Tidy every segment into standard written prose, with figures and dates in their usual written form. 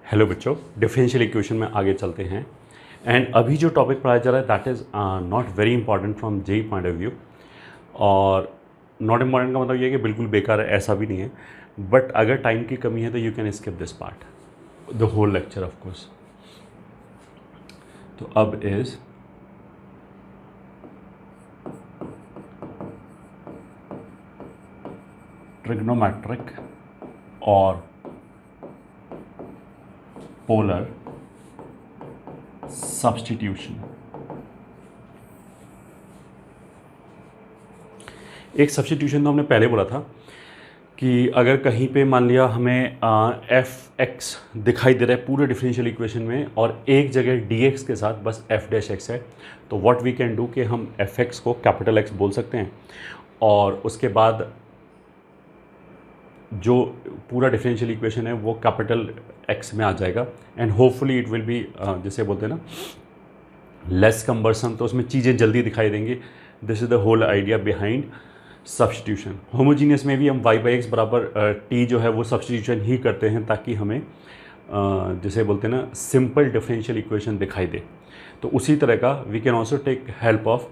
Hello बच्चों, differential equation में आगे चलते हैं। एंड अभी जो टॉपिक पढ़ाया जा रहा है that is not very important from JEE point of view. और नॉट इम्पॉर्टेंट का मतलब ये है कि बिल्कुल बेकार है, ऐसा भी नहीं है। बट अगर टाइम की कमी है तो you can skip this part the whole lecture of course. तो अब इज़ ट्रिग्नोमेट्रिक और पोलर सब्स्टिट्यूशन। एक सब्स्टिट्यूशन तो हमने पहले बोला था कि अगर कहीं पे मान लिया हमें एफ एक्स दिखाई दे रहा है पूरे डिफरेंशियल इक्वेशन में और एक जगह डी एक्स के साथ बस एफ डैश एक्स है, तो व्हाट वी कैन डू कि हम एफ एक्स को कैपिटल एक्स बोल सकते हैं और उसके बाद जो पूरा डिफरेंशियल इक्वेशन है वो कैपिटल एक्स में आ जाएगा। And hopefully it will B जैसे बोलते हैं ना लेस कम्बरसम, तो उसमें चीज़ें जल्दी दिखाई देंगी। This is the whole idea behind substitution. Homogeneous में भी हम y बाई एक्स बराबर t जो है वो सब्स्टिट्यूशन ही करते हैं ताकि हमें जैसे बोलते हैं ना सिंपल डिफरेंशियल इक्वेशन दिखाई दे। तो उसी तरह का we can also take help of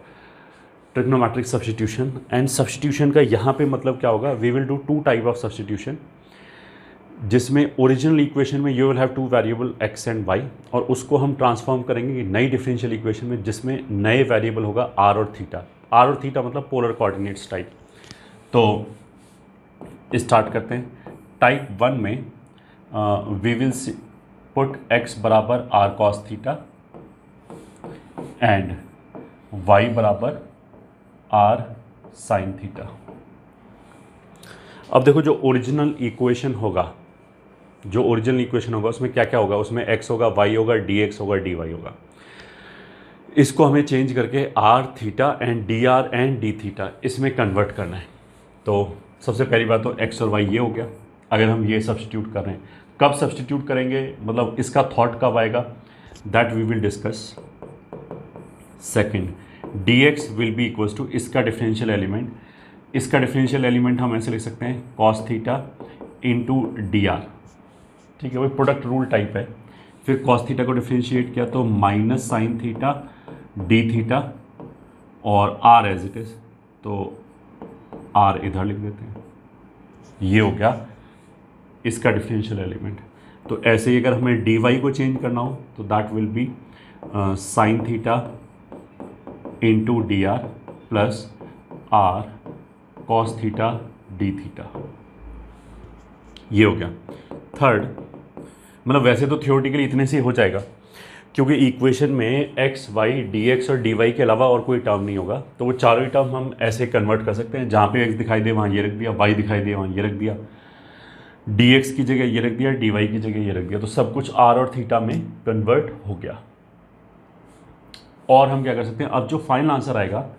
trigonometric substitution. And substitution का यहाँ पे मतलब क्या होगा, we will do two type of substitution, जिसमें ओरिजिनल इक्वेशन में you will have two variable x and y और उसको हम ट्रांसफॉर्म करेंगे नई डिफरेंशियल इक्वेशन में जिसमें नए वेरिएबल होगा आर और थीटा। आर और थीटा मतलब पोलर कोऑर्डिनेट्स टाइप। तो स्टार्ट करते हैं। टाइप 1 में वी विल पुट एक्स बराबर r cos theta and y बराबर आर साइन थीटा। अब देखो जो ओरिजिनल इक्वेशन होगा उसमें क्या क्या होगा, उसमें x होगा, y होगा, dx होगा, dy होगा। इसको हमें चेंज करके r theta and dr and d theta इसमें कन्वर्ट करना है। तो सबसे पहली बात तो x और y ये हो गया। अगर हम ये सब्स्टिट्यूट कर रहे हैं, कब सब्स्टिट्यूट करेंगे मतलब इसका थॉट कब आएगा, that we will discuss. Second, dx will be equals to इसका डिफरेंशियल एलिमेंट हम ऐसे लिख सकते हैं cos theta into d r. ठीक है, वही प्रोडक्ट रूल टाइप है। फिर कॉस थीटा को डिफरेंशिएट किया तो minus sine theta d theta और आर एज इट इज, तो आर इधर लिख देते हैं। ये हो गया इसका डिफरेंशियल एलिमेंट। तो ऐसे ही अगर हमें डी वाई को चेंज करना हो तो that will be sine theta into d r plus r cos theta d theta. ये हो गया। थर्ड, मतलब वैसे तो थियोरेटिकली इतने से हो जाएगा क्योंकि इक्वेशन में एक्स वाई डी एक्स और डी वाई के अलावा और कोई टर्म नहीं होगा, तो वो चारों ही टर्म हम ऐसे कन्वर्ट कर सकते हैं। जहाँ पे एक्स दिखाई दे वहाँ ये रख दिया, वाई दिखाई दे वहाँ ये रख दिया, डी एक्स की जगह ये रख दिया, डी वाई की जगह ये रख दिया, तो सब कुछ आर और थीटा में कन्वर्ट हो गया। और हम क्या कर सकते हैं, अब जो फाइनल आंसर आएगा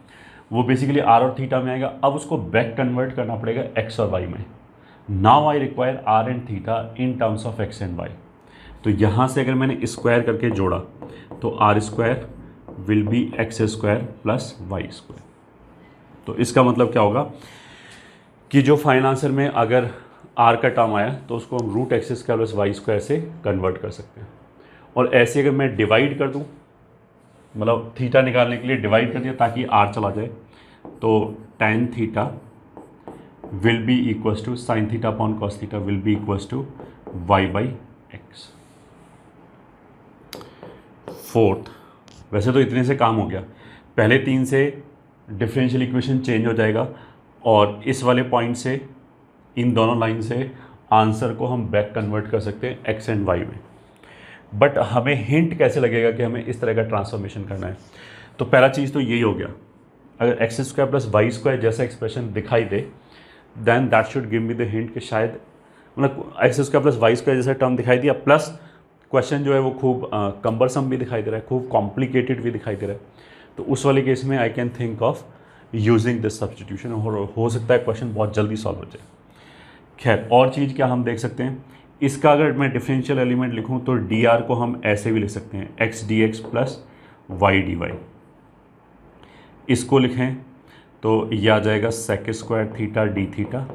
वो बेसिकली आर और थीटा में आएगा। अब उसको बैक कन्वर्ट करना पड़ेगा एक्स और वाई में। Now I require r and theta in terms of x and y. तो यहाँ से अगर मैंने स्क्वायर करके जोड़ा तो r square will be x square plus y square. तो इसका मतलब क्या होगा कि जो फाइनल आंसर में अगर आर का टर्म आया तो उसको हम root x square plus y square से कन्वर्ट कर सकते हैं। और ऐसे अगर मैं डिवाइड कर दूँ, मतलब थीटा निकालने के लिए डिवाइड कर दिया ताकि आर चला जाए, तो tan theta will be equals to sine theta upon cos theta will be equals to y by x. Fourth, वैसे तो इतने से काम हो गया, पहले तीन से डिफरेंशियल इक्वेशन चेंज हो जाएगा और इस वाले पॉइंट से इन दोनों लाइन से आंसर को हम बैक कन्वर्ट कर सकते हैं एक्स एंड वाई में। बट हमें हिंट कैसे लगेगा कि हमें इस तरह का ट्रांसफॉर्मेशन करना है। तो पहला चीज़ तो यही हो गया, अगर x square plus y square जैसा एक्सप्रेशन दिखाई दे then that should give me the hint कि शायद मतलब x square plus y square जैसा टर्म दिखाई दिया, प्लस क्वेश्चन जो है वो खूब कम्बरसम भी दिखाई दे रहा है, खूब कॉम्प्लिकेटेड भी दिखाई दे रहा है। तो उस वाले केस में I can think of using this substitution. हो सकता है क्वेश्चन बहुत जल्दी सॉल्व हो जाए। खैर, और चीज़ क्या हम देख सकते हैं, इसका अगर मैं डिफरेंशियल एलिमेंट लिखूं तो डी आर को हम ऐसे भी लिख सकते हैं x d x plus y d y. इसको लिखें तो यह आ जाएगा sec square theta d theta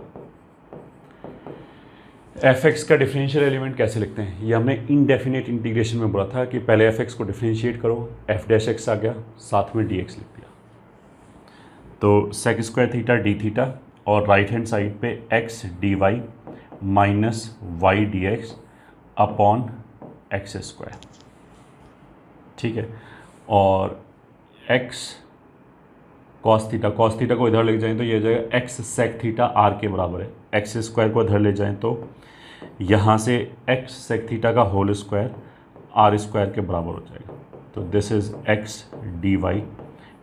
f x का डिफरेंशियल एलिमेंट कैसे लिखते हैं, ये हमने इनडेफिनेट इंटीग्रेशन में बोला था कि पहले एफ एक्स को डिफरेंशिएट करो, एफ डैश एक्स आ गया, साथ में डी एक्स लिख दिया, तो sec square theta d theta और राइट हैंड साइड पे x d y minus y d x upon x square, ठीक है। और एक्स कॉस थीटा को इधर ले जाएं तो ये हो जाएगा एक्स सेक थीटा आर के बराबर है, एक्स स्क्वायर को इधर ले जाएं तो यहाँ से एक्स सेक थीटा का होल स्क्वायर आर स्क्वायर के बराबर हो जाएगा, तो this is x d y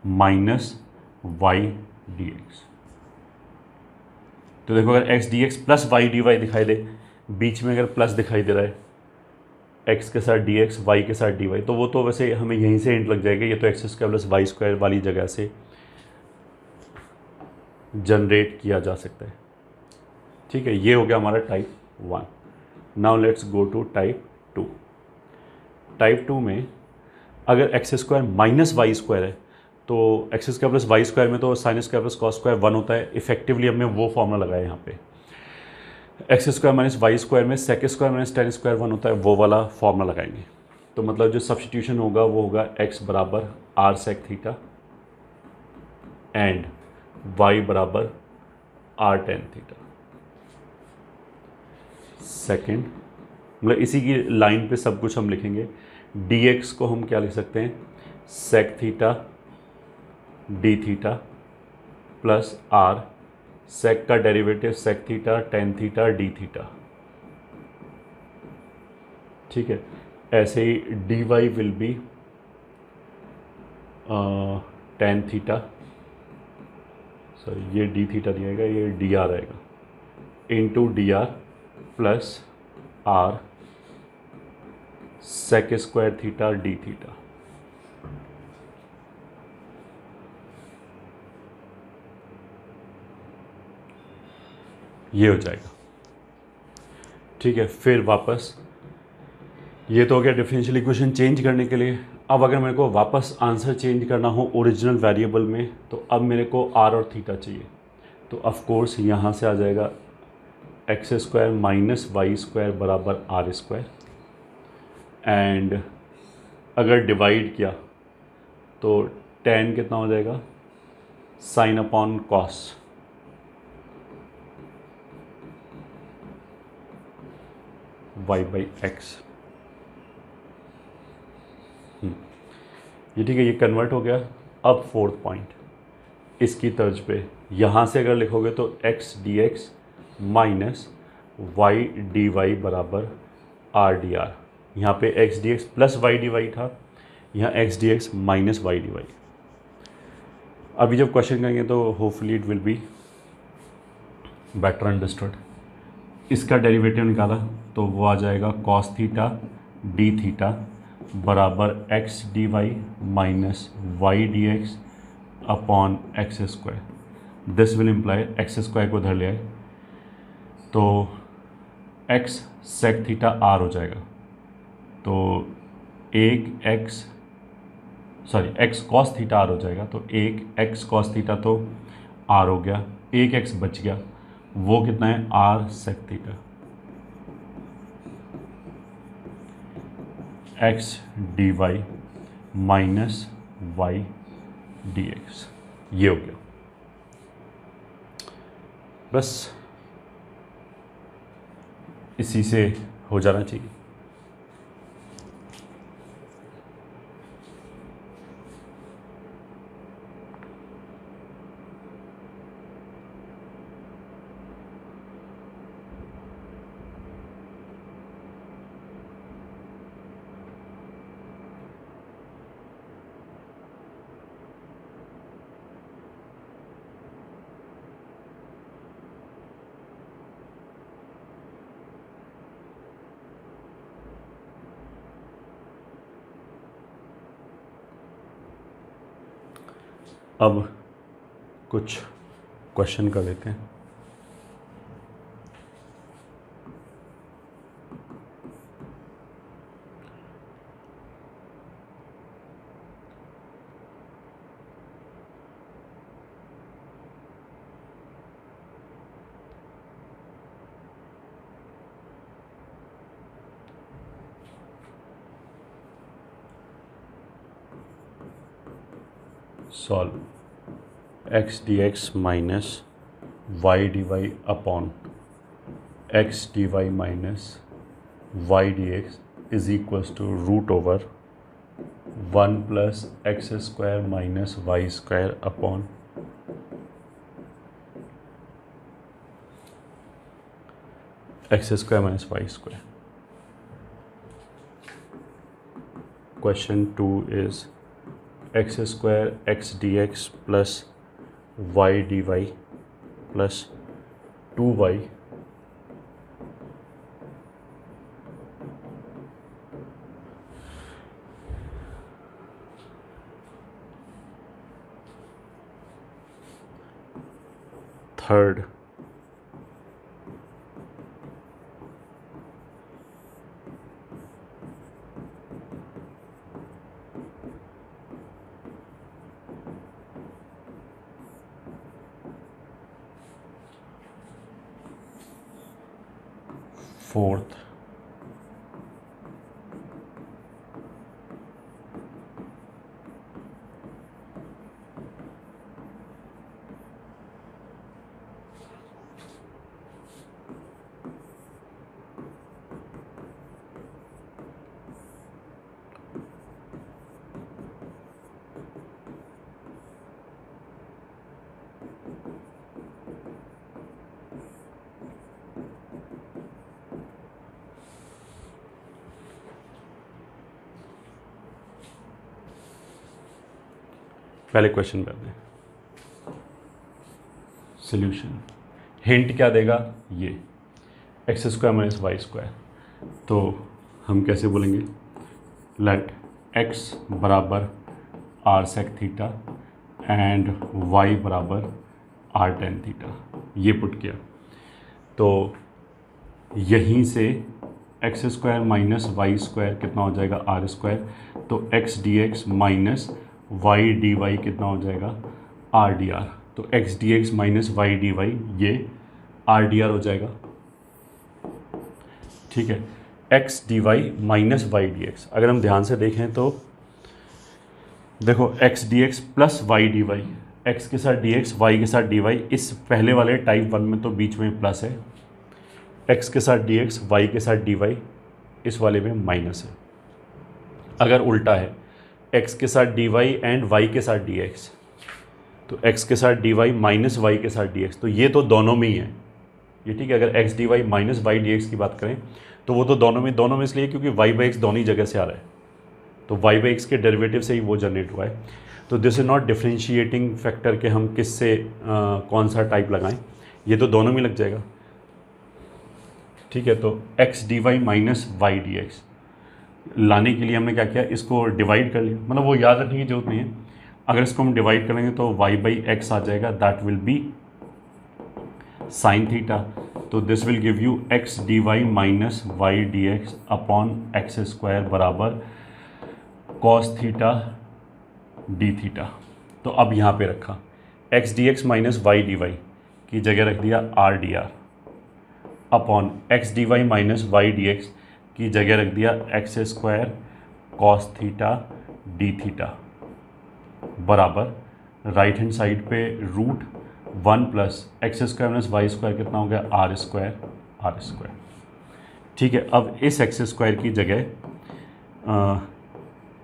minus y d x. तो देखो अगर x d x plus y d y दिखाई दे, बीच में अगर प्लस दिखाई दे रहा है एक्स के साथ डी एक्स वाई के साथ डी वाई, तो वो तो वैसे हमें यहीं से हिंट लग जाएगा, ये तो x square plus y square वाली जगह से जनरेट किया जा सकता है, ठीक है। ये हो गया हमारा type 1। Now let's go to type 2। Type 2 में अगर x square minus y square है तो x square plus y square में तो sine square plus cos square 1 होता है, इफेक्टिवली हमने वो फॉर्मूला लगाया यहाँ पे। X square minus y square में sec square minus tan square 1 होता है, वो वाला फॉर्मूला लगाएंगे। तो मतलब जो सब्सटीट्यूशन होगा वो होगा एक्स बराबर r sec theta and y बराबर आर टेन थीटा। सेकेंड मतलब इसी की लाइन पे सब कुछ हम लिखेंगे। dx को हम क्या लिख सकते हैं, sec theta d theta plus r, sec का derivative sec theta tan theta d theta, ठीक है। ऐसे ही dy will be tan theta, sorry ये डी थीटा दिएगा, ये डी आर आएगा, into d r plus r sec square theta d theta. ये हो जाएगा, ठीक है। फिर वापस ये तो हो गया डिफरेंशियल इक्वेशन चेंज करने के लिए। अब अगर मेरे को वापस आंसर चेंज करना हो ओरिजिनल वेरिएबल में, तो अब मेरे को आर और थीटा चाहिए, तो ऑफ कोर्स यहाँ से आ जाएगा x square minus y square बराबर आर स्क्वायर, एंड अगर डिवाइड किया तो टेन कितना हो जाएगा, sine upon cos, y by x. ये ठीक है, ये कन्वर्ट हो गया। अब फोर्थ पॉइंट इसकी तर्ज पे यहाँ से अगर लिखोगे तो x d x minus y d y बराबर आर डी आर। यहाँ पे x d x plus y d y था, यहाँ x d x minus y d y. अभी जब क्वेश्चन करेंगे तो hopefully it will be better understood. इसका डेरिवेटिव निकाला तो वो आ जाएगा कॉस थीटा डी थीटा बराबर x d y minus y d x upon x square. This will imply x square को इधर ले आए तो एक्स सेक थीटा आर हो जाएगा, तो एक x x cos theta r हो जाएगा, तो एक एक्स कॉस थीटा तो आर हो गया, एक एक्स बच गया, वो कितना है r sec theta x d y minus y d x. ये हो गया, बस इसी से हो जाना चाहिए। अब कुछ क्वेश्चन कर लेते हैं। Solve x d x minus y d y upon x d y minus y d x is equals to root over 1 plus x square minus y square upon x square minus y square. Question 2 is x square x dx plus y dy plus 2y third fourth पहले question कर दें. Solution hint क्या देगा, ये x square minus y square. तो हम कैसे बोलेंगे, लेट एक्स बराबर r sec theta and y बराबर आर टेन थीटा. ये पुट किया तो यहीं से x square minus y square कितना हो जाएगा, आर स्क्वायर. तो x d x minus y d y कितना हो जाएगा, आर डी आर. तो x d x minus y d y ये आर डी आर हो जाएगा. ठीक है, x d y minus y d x. अगर हम ध्यान से देखें तो देखो x d x plus y d y, x के साथ डी एक्स वाई के साथ डी वाई. इस पहले वाले टाइप 1 में तो बीच में प्लस है, एक्स के साथ डी एक्स वाई के साथ डी वाई इस वाले में माइनस है. अगर उल्टा है x के साथ dy एंड y के साथ dx, तो x के साथ dy माइनस y के साथ dx, तो ये तो दोनों में ही है ये. ठीक है, अगर x dy minus y dx की बात करें तो वो तो दोनों में इसलिए क्योंकि y बाई एक्स दोनों ही जगह से आ रहा है. तो y बाई एक्स के डेरिवेटिव से ही वो जनरेट हुआ है. तो this is not differentiating factor के हम किससे कौन सा टाइप लगाएं, ये तो दोनों में लग जाएगा. ठीक है, तो x dy minus y d x लाने के लिए हमने क्या किया, इसको डिवाइड कर लिया. मतलब वो याद रखने की जरूरत नहीं है. अगर इसको हम डिवाइड करेंगे तो y बाई एक्स आ जाएगा, that will be sine theta. तो this will give you x d y minus y d x upon x square बराबर कॉस थीटा डी थीटा. तो अब यहाँ पे रखा x d x minus y d y की जगह रख दिया r d r upon x d y minus y d x की जगह रख दिया x square cos theta d theta बराबर राइट हैंड साइड पे root 1 plus x square minus y square कितना हो गया, आर स्क्वायर. ठीक है, अब इस एक्स स्क्वायर की जगह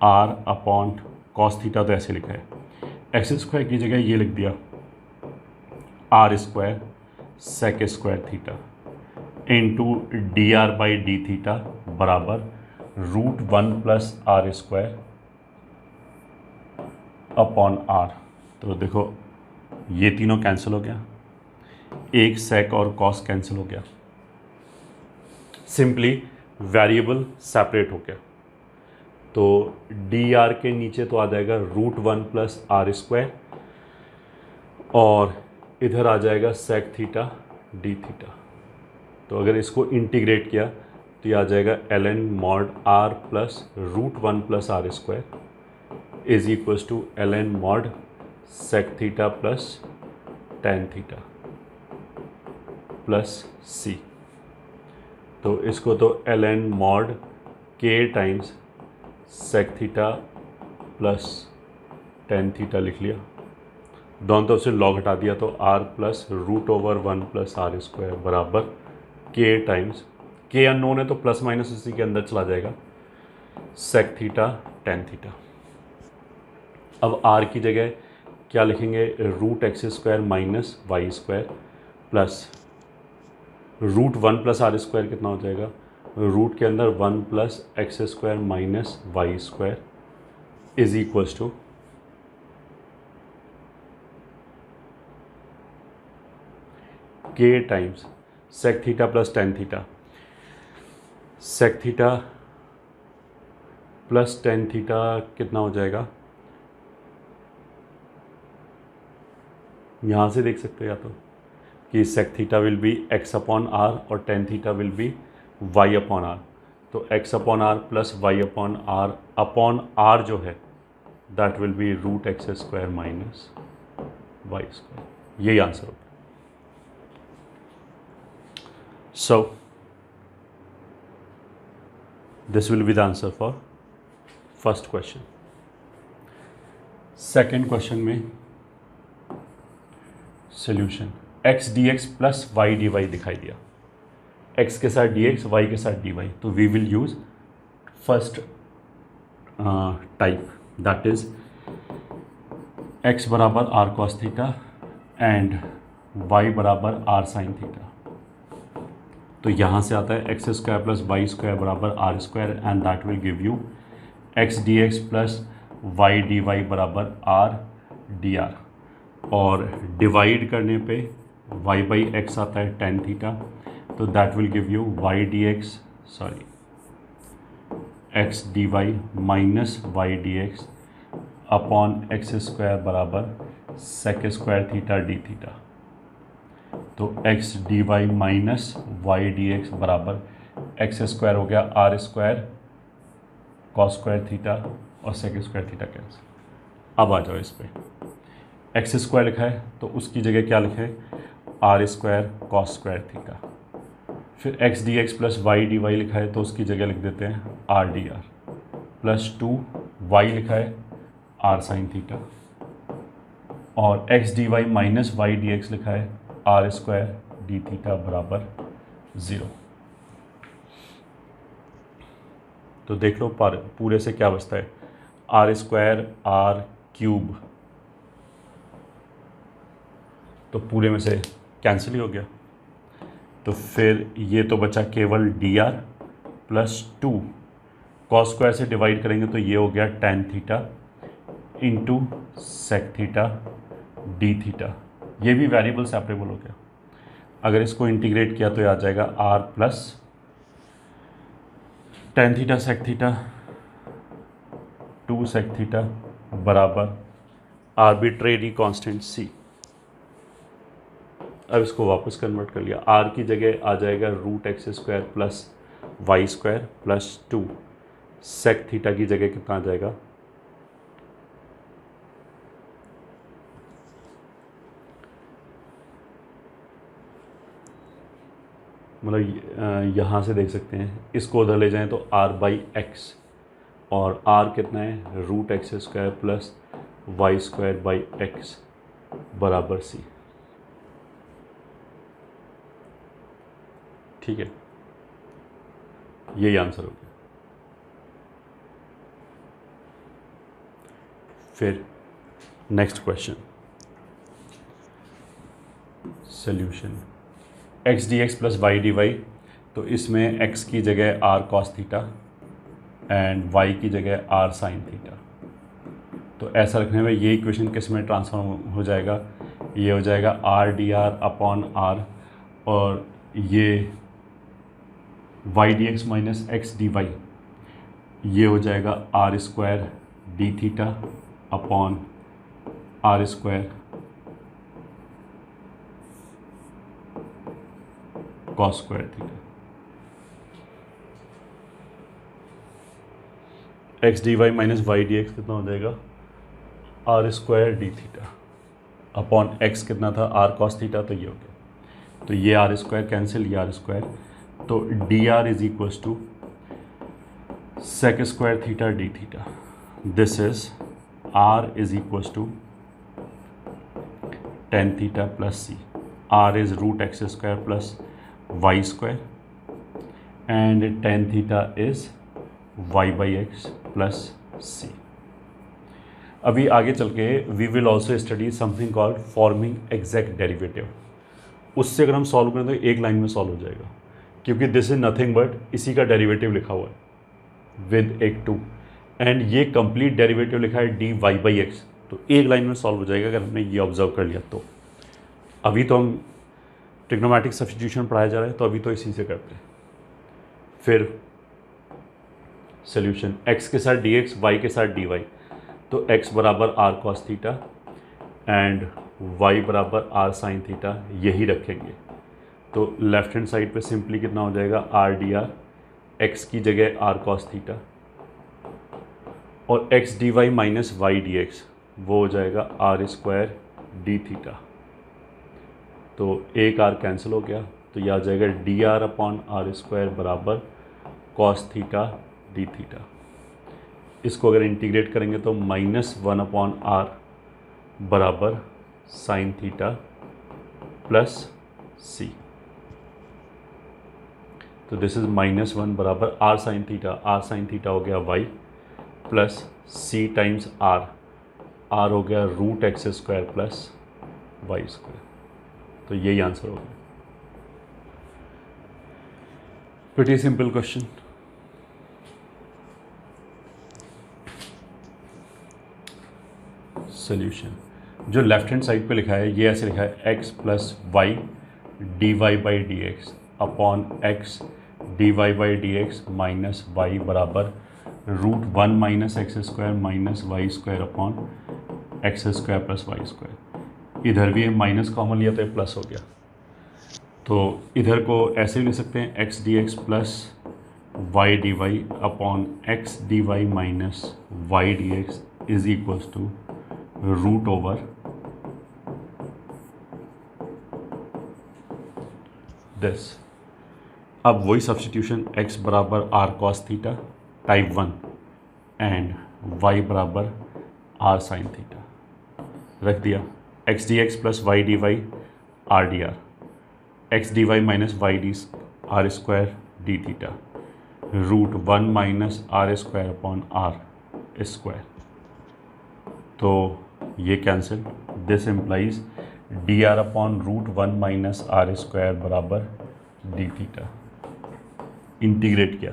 आर अपॉन कॉस थीटा तो ऐसे लिखा है, एक्स स्क्वायर की जगह ये लिख दिया r square sec square theta into d r by d theta बराबर root 1 plus r square upon r. तो देखो ये तीनों कैंसिल हो गया, एक सेक और कॉस कैंसिल हो गया, सिंपली वेरिएबल सेपरेट हो गया. तो डी आर के नीचे तो आ जाएगा रूट 1 प्लस आर स्क्वायर और इधर आ जाएगा सेक थीटा डी थीटा. तो अगर इसको इंटीग्रेट किया तो ये आ जाएगा l n mod r plus root 1 plus r square is equals to l n mod sec theta plus tan theta plus c. तो इसको तो एल एन मॉड के times sec theta plus tan theta लिख लिया, दोनों तरफ से log हटा दिया तो r plus root over 1 plus r square बराबर के टाइम्स, के अननोन है तो प्लस माइनस इसी के अंदर चला जाएगा, सेक थीटा टेन थीटा। अब r की जगह क्या लिखेंगे, root x square minus y square plus root 1 plus r square कितना हो जाएगा, रूट के अंदर 1 plus x square minus y square is equals to के times sec theta plus tan theta, sec theta plus tan theta कितना हो जाएगा, यहाँ से देख सकते हो या तो कि sec theta will be x upon r और tan theta will be y upon r, तो x upon r plus y upon r जो है that will be root x square minus y square, यही आंसर होगा। So this will be the answer for first question. Second question में solution x dx plus y dy दिखाई दिया, x के साथ dx y के साथ dy, तो we will use first type, that is x बराबर r cos theta and y बराबर r sin थीटा, तो यहाँ से आता है x square plus y square बराबर r square and that will give you x d x plus y d y बराबर r d r, और डिवाइड करने पे वाई बाई एक्स आता है टेन थीटा, तो that will give you y d x x d y minus y d x upon x square बराबर सेक square theta d theta, तो x d y minus y d x बराबर x square हो गया r square cos square theta और sec square theta cancel. अब आ जाओ इस पर, एक्स स्क्वायर लिखा है तो उसकी जगह क्या लिखे, r square cos square theta, फिर x d x plus y d y लिखा है तो उसकी जगह लिख देते हैं r d r plus 2 y लिखा है आर साइन थीटा, और x d y minus y d x लिखा है आर स्क्वायर डी थीटा बराबर 0। तो देख लो पूरे से क्या बचता है, आर स्क्वायर आर क्यूब, तो पूरे में से कैंसिल ही हो गया, तो फिर ये तो बचा केवल d r plus 2, cos square से डिवाइड करेंगे तो ये हो गया tan theta into sec theta d theta, ये भी वेरिएबल सेपरेबल हो गया। अगर इसको इंटीग्रेट किया तो ये आ जाएगा r plus tan theta sec theta 2 sec theta बराबर आर्बिट्रेरी कांस्टेंट सी। अब इसको वापस कन्वर्ट कर लिया, आर की जगह आ जाएगा root x square plus y square plus 2, sec theta की जगह कितना आ जाएगा, मतलब यहाँ से देख सकते हैं, इसको उधर ले जाएं तो r बाई एक्स, और r कितना है root x square plus y square by x बराबर सी। ठीक है, यही आंसर हो गया। फिर next question, solution x d x plus y d y, तो इसमें x की जगह r cos theta and y की जगह r sin थीटा, तो ऐसा रखने में ये इक्वेशन किस में ट्रांसफॉर्म हो जाएगा, ये हो जाएगा r d r upon r, और ये y d x minus x d y, ये हो जाएगा r square d theta upon r square cos square theta, x d y minus y d x कितना हो जाएगा, r square d theta upon x कितना था आर कॉस थीटा, तो ये हो गया, तो ये आर स्क्वायर कैंसिल, ये आर स्क्वायर, तो d r is equals to sec square theta d theta, this is r is equals to tan theta plus c. r is root x square plus y square and tan theta is y by x plus c. अभी आगे चल के we will also study something called forming exact derivative. उससे अगर हम solve करें तो एक लाइन में सॉल्व हो जाएगा, क्योंकि दिस इज नथिंग बट इसी का डेरिवेटिव लिखा हुआ है विद एक टू, एंड ये कंप्लीट डेरिवेटिव लिखा है डी वाई बाई एक्स. तो एक लाइन में सॉल्व हो जाएगा अगर हमने ये ऑब्जर्व कर लिया तो. अभी तो हम ट्रिग्नोमेट्रिक सब्स्टिट्यूशन पढ़ाया जा रहा है, तो अभी तो इसी से करते हैं. फिर सोल्यूशन x के साथ dx, y के साथ dy. तो x बराबर r cos theta and y बराबर r sin थीटा, यही रखेंगे. तो लेफ्ट हैंड साइड पे सिंपली कितना हो जाएगा r dr, x की जगह r cos थीटा, और x dy minus y dx वो हो जाएगा r स्क्वायर d थीटा. तो एक r कैंसिल हो गया, तो यह आ जाएगा dr अपॉन r स्क्वायर बराबर cos थीटा d थीटा. इसको अगर इंटीग्रेट करेंगे तो -1 अपॉन r बराबर साइन थीटा प्लस c. तो दिस इज -1 बराबर r साइन थीटा हो गया y plus c times r हो गया root x square plus y square. तो यही आंसर हो गया. Pretty simple question. सोल्यूशन जो लेफ्ट हैंड साइड पे लिखा है ये ऐसे लिखा है x plus y d y by d x upon x d y by d x minus y बराबर √1 minus x square minus y square upon x square plus y square. इधर भी माइनस कॉमन लिया तो ये plus हो गया. तो इधर को ऐसे भी लिख सकते हैं x d x plus y d y upon x d y minus y d x is equals to root over this. अब वही सब्स्टिट्यूशन x बराबर r cos theta type 1 and y बराबर r sin थीटा रख दिया. X d x plus y d y r d r, x d y minus y d r square d theta √1 minus r square upon r square. तो ये cancel. This implies d r upon √1 minus r square बराबर d theta. Integrate किया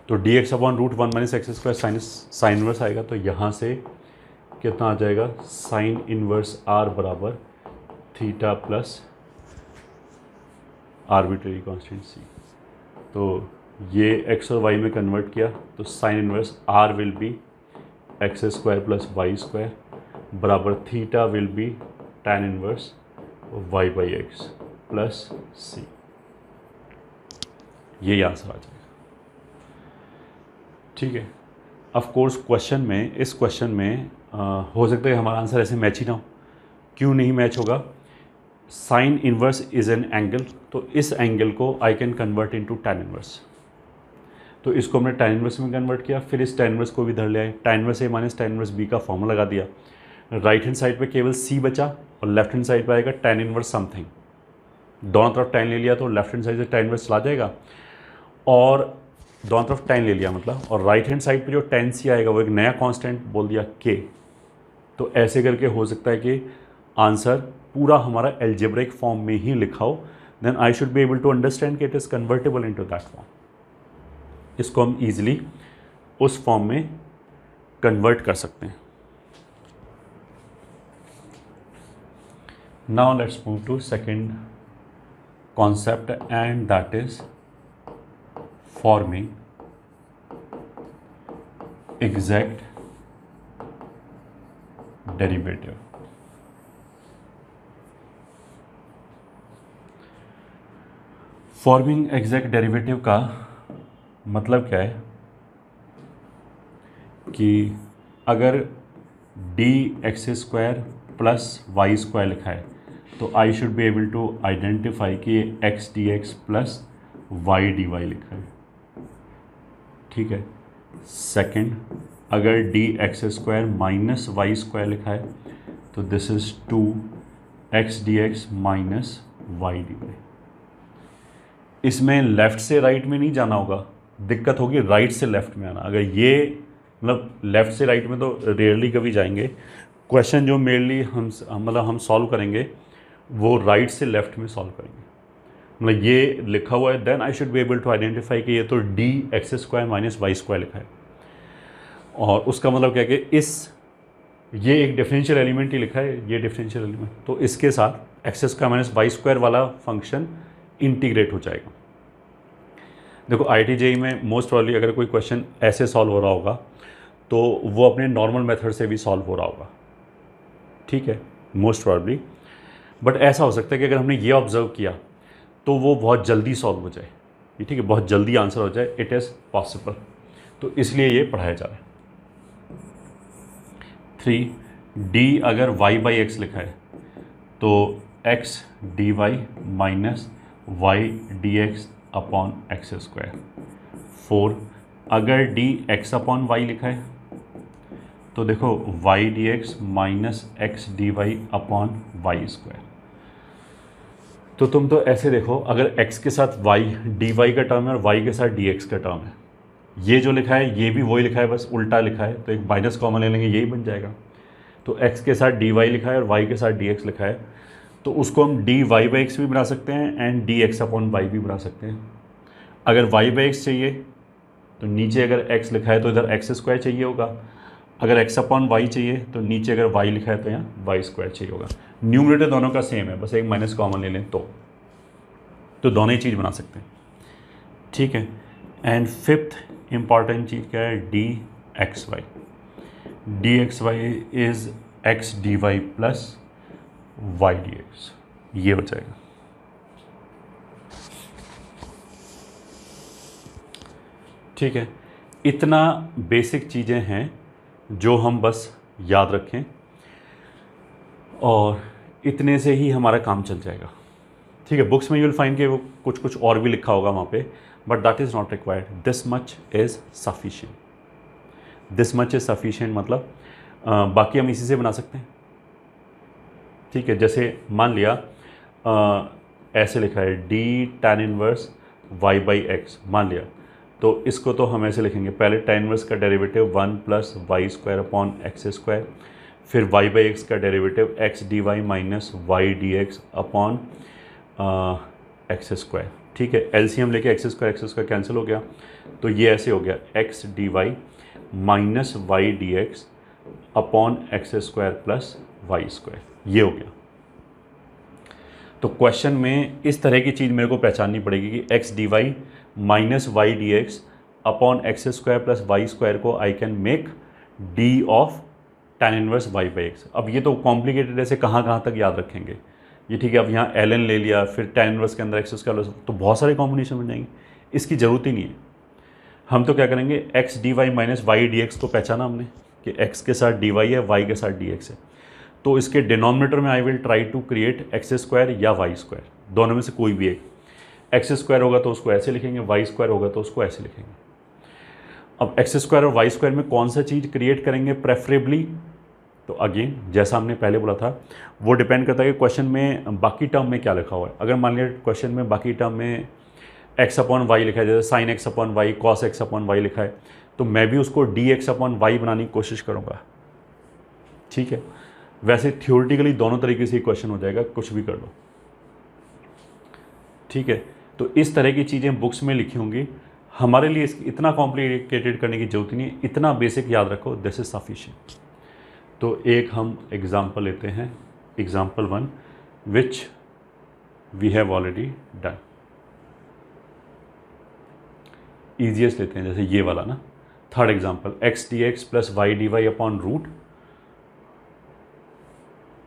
तो d x upon √1 minus x square sine inverse आएगा. तो यहाँ से कितना आ जाएगा साइन इनवर्स आर बराबर theta plus arbitrary constant c. तो ये एक्स और वाई में कन्वर्ट किया तो sine inverse r will be x square plus y square बराबर theta will be tan inverse y by x plus c. यही answer आ जाएगा. ठीक है. ऑफ कोर्स इस क्वेश्चन में हो सकता है हमारा आंसर ऐसे मैच ही ना हो. क्यों नहीं मैच होगा? Sine inverse is an angle, तो इस एंगल को I can convert into tan inverse. तो इसको हमने टैन इनवर्स में कन्वर्ट किया, फिर इस टैन इनवर्स को भी धर लिया. टैन इनवर्स ए माइनस टैन इनवर्स बी का फॉर्मूला लगा दिया. राइट हैंड साइड पे केवल सी बचा और लेफ्ट हैंड साइड पे आएगा टैन इनवर्स समथिंग. दोनों तरफ टैन ले लिया तो लेफ्ट हैंड साइड से टैन इनवर्स चला जाएगा, और दोनों तरफ टैन ले लिया मतलब, और राइट हैंड साइड पे जो टैन सी आएगा वो एक नया कांस्टेंट बोल दिया के. तो ऐसे करके हो सकता है कि आंसर पूरा हमारा एल्जेब्रिक फॉर्म में ही लिखा हो. Then I should be able to understand कि it is convertible into that form. इसको हम इजीली उस फॉर्म में कन्वर्ट कर सकते हैं. Now let's move to second concept and that is forming exact derivative. Forming exact derivative का मतलब क्या है कि अगर d x square plus y square लिखा है तो I should be able to identify कि x d x plus y d y लिखा है. ठीक है. सेकंड, अगर d x square minus y square लिखा है तो this is 2x dx minus y d y. इसमें लेफ्ट से राइट में नहीं जाना होगा, दिक्कत होगी राइट से लेफ्ट में आना। अगर ये मतलब लेफ्ट से राइट में तो रेयरली कभी जाएंगे। क्वेश्चन जो मेनली हम सॉल्व करेंगे वो राइट से लेफ्ट में सॉल्व करेंगे। मतलब ये लिखा हुआ है, then I should be able to identify कि ये तो d x square minus y square लिखा है, और उसका मतलब क्या है कि ये एक डिफरेंशियल एलिमेंट ही लिखा है, ये डिफरेंशियल एलिमेंट, तो इसके साथ x square minus y square वाला फंक्शन इंटीग्रेट हो जाएगा। देखो IIT-JEE में मोस्ट प्रॉब्ली अगर कोई क्वेश्चन ऐसे सॉल्व हो रहा होगा तो वो अपने नॉर्मल मेथड से भी सॉल्व हो रहा होगा, ठीक है, मोस्ट प्रॉब्ली। बट ऐसा हो सकता है कि अगर हमने ये ऑब्जर्व किया तो वो बहुत जल्दी सॉल्व हो जाए, ठीक है, बहुत जल्दी आंसर हो जाए, इट इज़ पॉसिबल। तो इसलिए ये पढ़ाया जा रहा है। 3D अगर y बाई एक्स लिखा है तो x dy minus y d x upon x square. 4 अगर d x अपॉन वाई लिखा है तो देखो y d x minus x d y upon y square. तो तुम तो ऐसे देखो, अगर x के साथ y डी वाई का टर्म है और y के साथ डी एक्स का टर्म है, ये जो लिखा है ये भी वही लिखा है, बस उल्टा लिखा है, तो एक माइनस कॉमन ले लेंगे, यही बन जाएगा। तो x के साथ dy लिखा है और y के साथ dx लिखा है, तो उसको हम dy बाई एक्स भी बना सकते हैं एंड dx अपॉन वाई भी बना सकते हैं। अगर y बाई एक्स चाहिए तो नीचे अगर x लिखा है तो इधर एक्स स्क्वायर चाहिए होगा, अगर x अपॉन वाई चाहिए तो नीचे अगर y लिखा है तो यहाँ वाई स्क्वायर चाहिए होगा। न्यूमरेटर दोनों का सेम है, बस एक माइनस कॉमन ले लें तो दोनों ही चीज़ बना सकते हैं, ठीक है। एंड फिफ्थ इंपॉर्टेंट चीज़ क्या है, d x y. D x y is x d y plus y d x, ये हो जाएगा। ठीक है, इतना बेसिक चीज़ें हैं जो हम बस याद रखें और इतने से ही हमारा काम चल जाएगा, ठीक है। बुक्स में यू विल फाइंड कि वो कुछ कुछ और भी लिखा होगा वहाँ पे, but that is not required, this much is sufficient. This much is sufficient मतलब बाकी हम इसी से बना सकते हैं, ठीक है। जैसे मान लिया ऐसे लिखा है d tan inverse y by x, मान लिया, तो इसको तो हम ऐसे लिखेंगे, पहले tan इनवर्स का derivative 1 plus y square upon x square, फिर y बाई एक्स का derivative x d y minus y d x upon x square, ठीक है। एलसीएम लेके एक्स स्क्वायर कैंसिल हो गया, तो ये ऐसे हो गया x d y minus y d x upon x square plus y square, ये हो गया। तो क्वेश्चन में इस तरह की चीज़ मेरे को पहचाननी पड़ेगी कि x d y minus y d x upon x square plus y square को I can make d of tan inverse y by x. अब ये तो कॉम्प्लिकेटेड है, से कहाँ तक याद रखेंगे ये, ठीक है। अब यहाँ ln ले लिया, फिर tan इनवर्स के अंदर एक्स स्क्वायर, तो बहुत सारे कॉम्बिनेशन बन जाएंगे, इसकी ज़रूरत ही नहीं है। हम तो क्या करेंगे, x d y minus y d x को पहचाना हमने कि एक्स के साथ डी वाई है, वाई के साथ डी एक्स है, तो इसके डिनोमिनेटर में I will try to create x square या वाई स्क्वायर, दोनों में से कोई भी एक। एक्स स्क्वायर होगा तो उसको ऐसे लिखेंगे, वाई स्क्वायर होगा तो उसको ऐसे लिखेंगे। अब एक्स स्क्वायर और वाई स्क्वायर में कौन सा चीज़ क्रिएट करेंगे प्रेफरेबली, तो अगेन जैसा हमने पहले बोला था वो डिपेंड करता है कि क्वेश्चन में बाकी टर्म में क्या लिखा हुआ है। अगर मान लिया क्वेश्चन में बाकी टर्म में एक्स अपॉन वाई लिखा है, जैसे sine x upon y, cos x upon y लिखा है, तो मैं भी उसको डी एक्स अपॉन वाई बनाने की कोशिश करूँगा, ठीक है। वैसे थियोरेटिकली दोनों तरीके से क्वेश्चन हो जाएगा, कुछ भी कर लो, ठीक है। तो इस तरह की चीज़ें बुक्स में लिखी होंगी, हमारे लिए इतना कॉम्प्लिकेटेड करने की जरूरत नहीं है, इतना बेसिक याद रखो, दिस इज सफिशिएंट। तो एक हम एग्जाम्पल लेते हैं, example 1 which we have already done. Easiest लेते हैं, जैसे ये वाला ना, third example, x d x plus y d y upon root,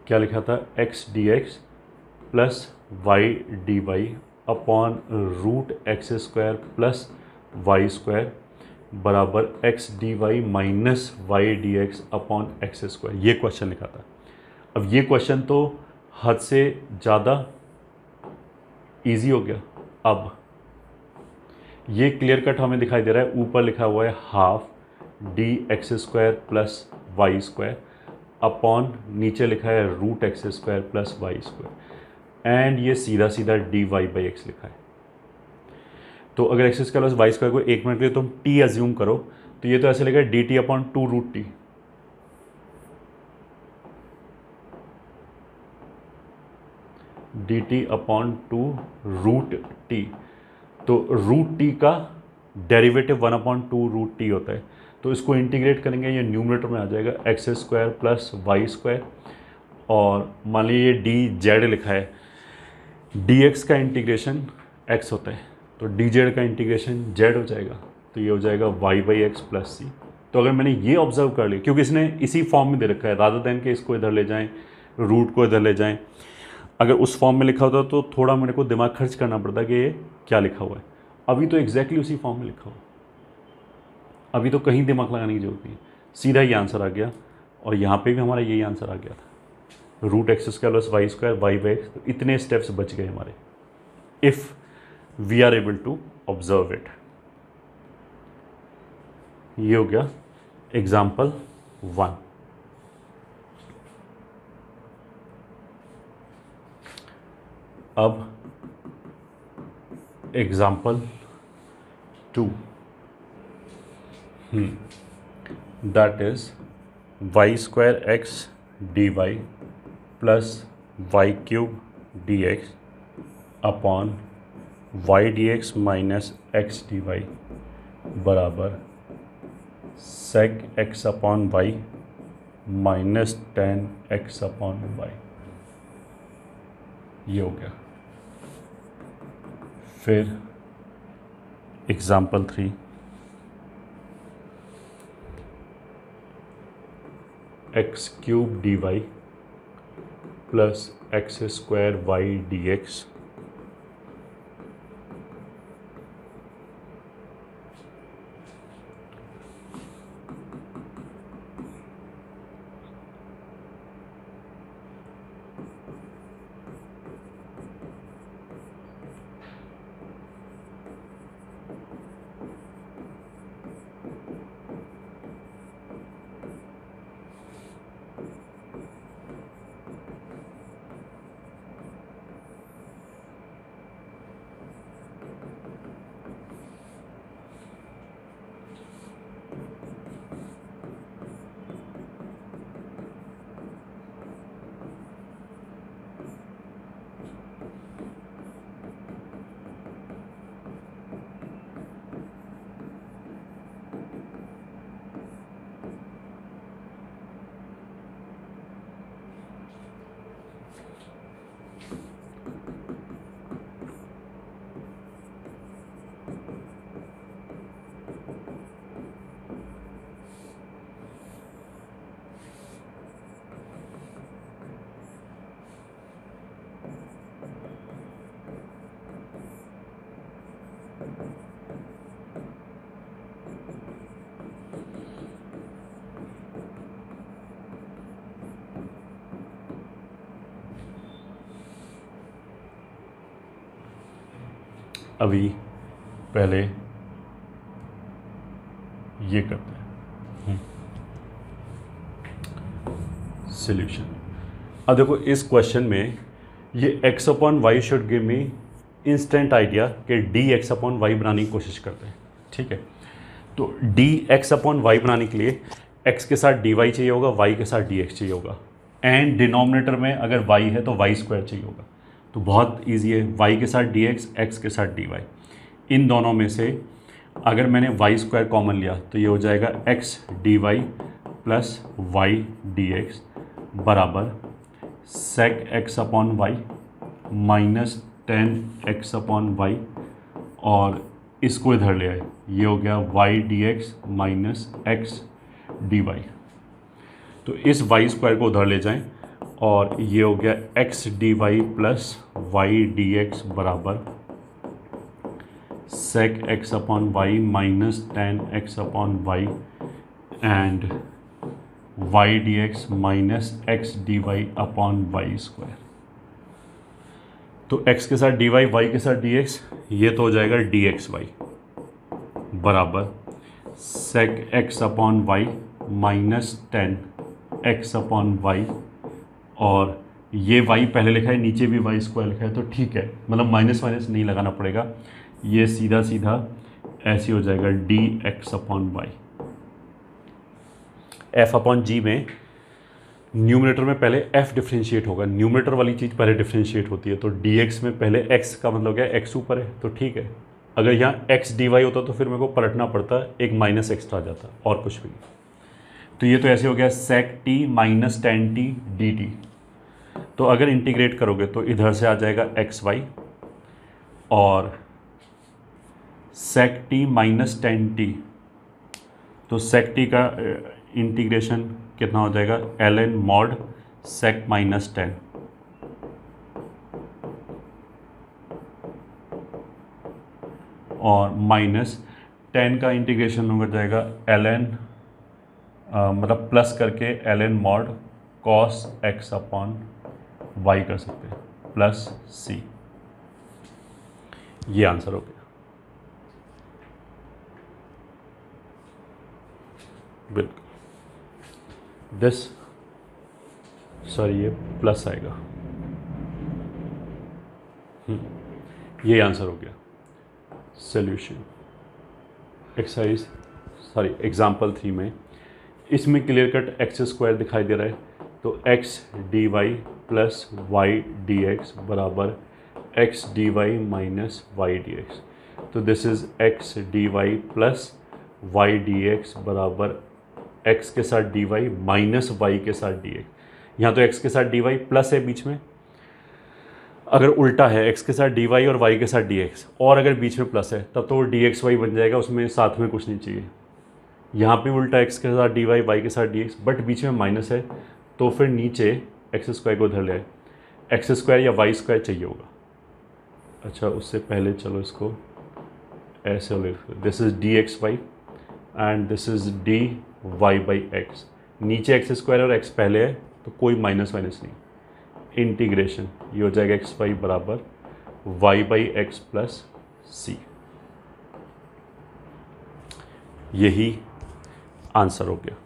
क्या लिखा था, x d x plus y d y upon root x square plus y square बराबर x d y minus y d x upon x square, ये question लिखा था। अब ये question तो हद से ज़्यादा इजी हो गया। अब ये क्लियर कट हमें दिखाई दे रहा है, ऊपर लिखा हुआ है half, d x square plus y square upon नीचे लिखा है root x square plus y square and ये सीधा सीधा डी वाई बाई एक्स लिखा है। तो अगर x square plus y square को 1 मिनट के लिए तुम टी एज्यूम करो तो ये तो ऐसे लिखा है d t upon 2 root t. D t upon 2 root t. तो रूट टी का डेरिवेटिव 1 अपॉन 2 रूट टी होता है। तो इसको इंटीग्रेट करेंगे, ये न्यूमरेटर में आ जाएगा x square plus y square और मान लीजिए ये डी जेड लिखा है, डी एक्स का इंटीग्रेशन एक्स होता है तो डी जेड का इंटीग्रेशन जेड हो जाएगा, तो ये हो जाएगा y by x plus c. तो अगर मैंने ये ऑब्जर्व कर लिया, क्योंकि इसने इसी फॉर्म में दे रखा है, रादर देन के इसको इधर ले जाएं, रूट को इधर ले जाएं, अगर उस फॉर्म में लिखा होता तो थोड़ा मेरे को दिमाग खर्च करना पड़ता कि ये क्या लिखा हुआ है। अभी तो एग्जैक्टली उसी फॉर्म में लिखा हुआ, अभी तो कहीं दिमाग लगाने की जरूरत नहीं, सीधा ही आंसर आ गया। और यहाँ पे भी हमारा यही आंसर आ गया था, root x square plus y square y by x. तो इतने स्टेप्स बच गए हमारे, if we are able to observe it. ये हो गया एग्जाम्पल 1। अब example 2, that is y square x d y plus y cube d x upon y d x minus x d y बराबर sec x upon y minus tan x upon y. ये हो गया। फिर example 3, x cube d y plus x square y d x अभी पहले ये करते हैं सॉल्यूशन। अब देखो इस क्वेश्चन में ये x upon why should give me instant idea कि डी एक्स अपॉन वाई बनाने की कोशिश करते हैं। ठीक है, तो डी एक्स अपॉन वाई बनाने के लिए x के साथ डी वाई चाहिए होगा, y के साथ डी एक्स चाहिए होगा, एंड डिनोमिनेटर में अगर y है तो वाई स्क्वायर चाहिए होगा। तो बहुत ईजी है, y के साथ डी एक्स, एक्स के साथ डी वाई। इन दोनों में से अगर मैंने वाई स्क्वायर कॉमन लिया तो ये हो जाएगा x d y plus y d x बराबर sec x upon y minus tan x upon y, और इसको इधर ले आए, ये हो गया y d x minus x d y. तो इस वाई स्क्वायर को उधर ले जाएं और ये हो गया x d y plus y d x बराबर sec x upon y minus tan x upon y and y d x minus x d y upon y square. तो x के साथ डी वाई, वाई के साथ D x, ये तो हो जाएगा डी एक्स वाई बराबर sec x upon y minus 10 x upon y, और ये y पहले लिखा है, नीचे भी y स्क्वायर लिखा है, तो ठीक है, मतलब माइनस माइनस नहीं लगाना पड़ेगा, ये सीधा सीधा ऐसे हो जाएगा d x upon y. F upon g में न्यूमरेटर में पहले f डिफ्रेंशिएट होगा, न्यूमरेटर वाली चीज़ पहले डिफ्रेंशिएट होती है, तो dx में पहले x का मतलब क्या है, x ऊपर है, तो ठीक है। अगर यहाँ x dy होता तो फिर मेरे को पलटना पड़ता, एक माइनस एक्स्ट्रा आ जाता, और कुछ भी नहीं। तो ये तो ऐसे हो गया sec t minus tan t d t. तो अगर इंटीग्रेट करोगे तो इधर से आ जाएगा एक्स वाई, और sec t minus tan t, तो sec t का इंटीग्रेशन कितना हो जाएगा, l n mod sec minus 10, और माइनस 10 का इंटीग्रेशन हो जाएगा एल एन, मतलब प्लस करके l n mod cos x upon y कर सकते हैं, प्लस सी। ये आंसर हो गया, बिल्कुल। दिस सॉरी ये प्लस आएगा, ये आंसर हो गया। सॉल्यूशन एक्सरसाइज सॉरी एग्जाम्पल 3 में, इसमें क्लियर कट एक्स स्क्वायर दिखाई दे रहा है, तो x d y plus y d x बराबर x d y minus y d x. तो this is x d y plus y d x बराबर x के साथ dy माइनस y के साथ dx। यहाँ तो x के साथ dy प्लस है बीच में, अगर उल्टा है x के साथ dy और y के साथ dx, और अगर बीच में प्लस है तब तो वो dxy बन जाएगा, उसमें साथ में कुछ नहीं चाहिए। यहाँ पे उल्टा x के साथ dy y के साथ dx, बट बीच में माइनस है, तो फिर नीचे एक्स स्क्वायर को उधर ले आए, एक्स स्क्वायर या वाई स्क्वायर चाहिए होगा। अच्छा उससे पहले चलो इसको ऐसे लिख, this is d x y and this is d y by x, नीचे एक्स स्क्वायर और एक्स पहले है तो कोई माइनस माइनस नहीं, इंटीग्रेशन ये हो जाएगा एक्स वाई बराबर Y by x plus c. यही आंसर हो गया।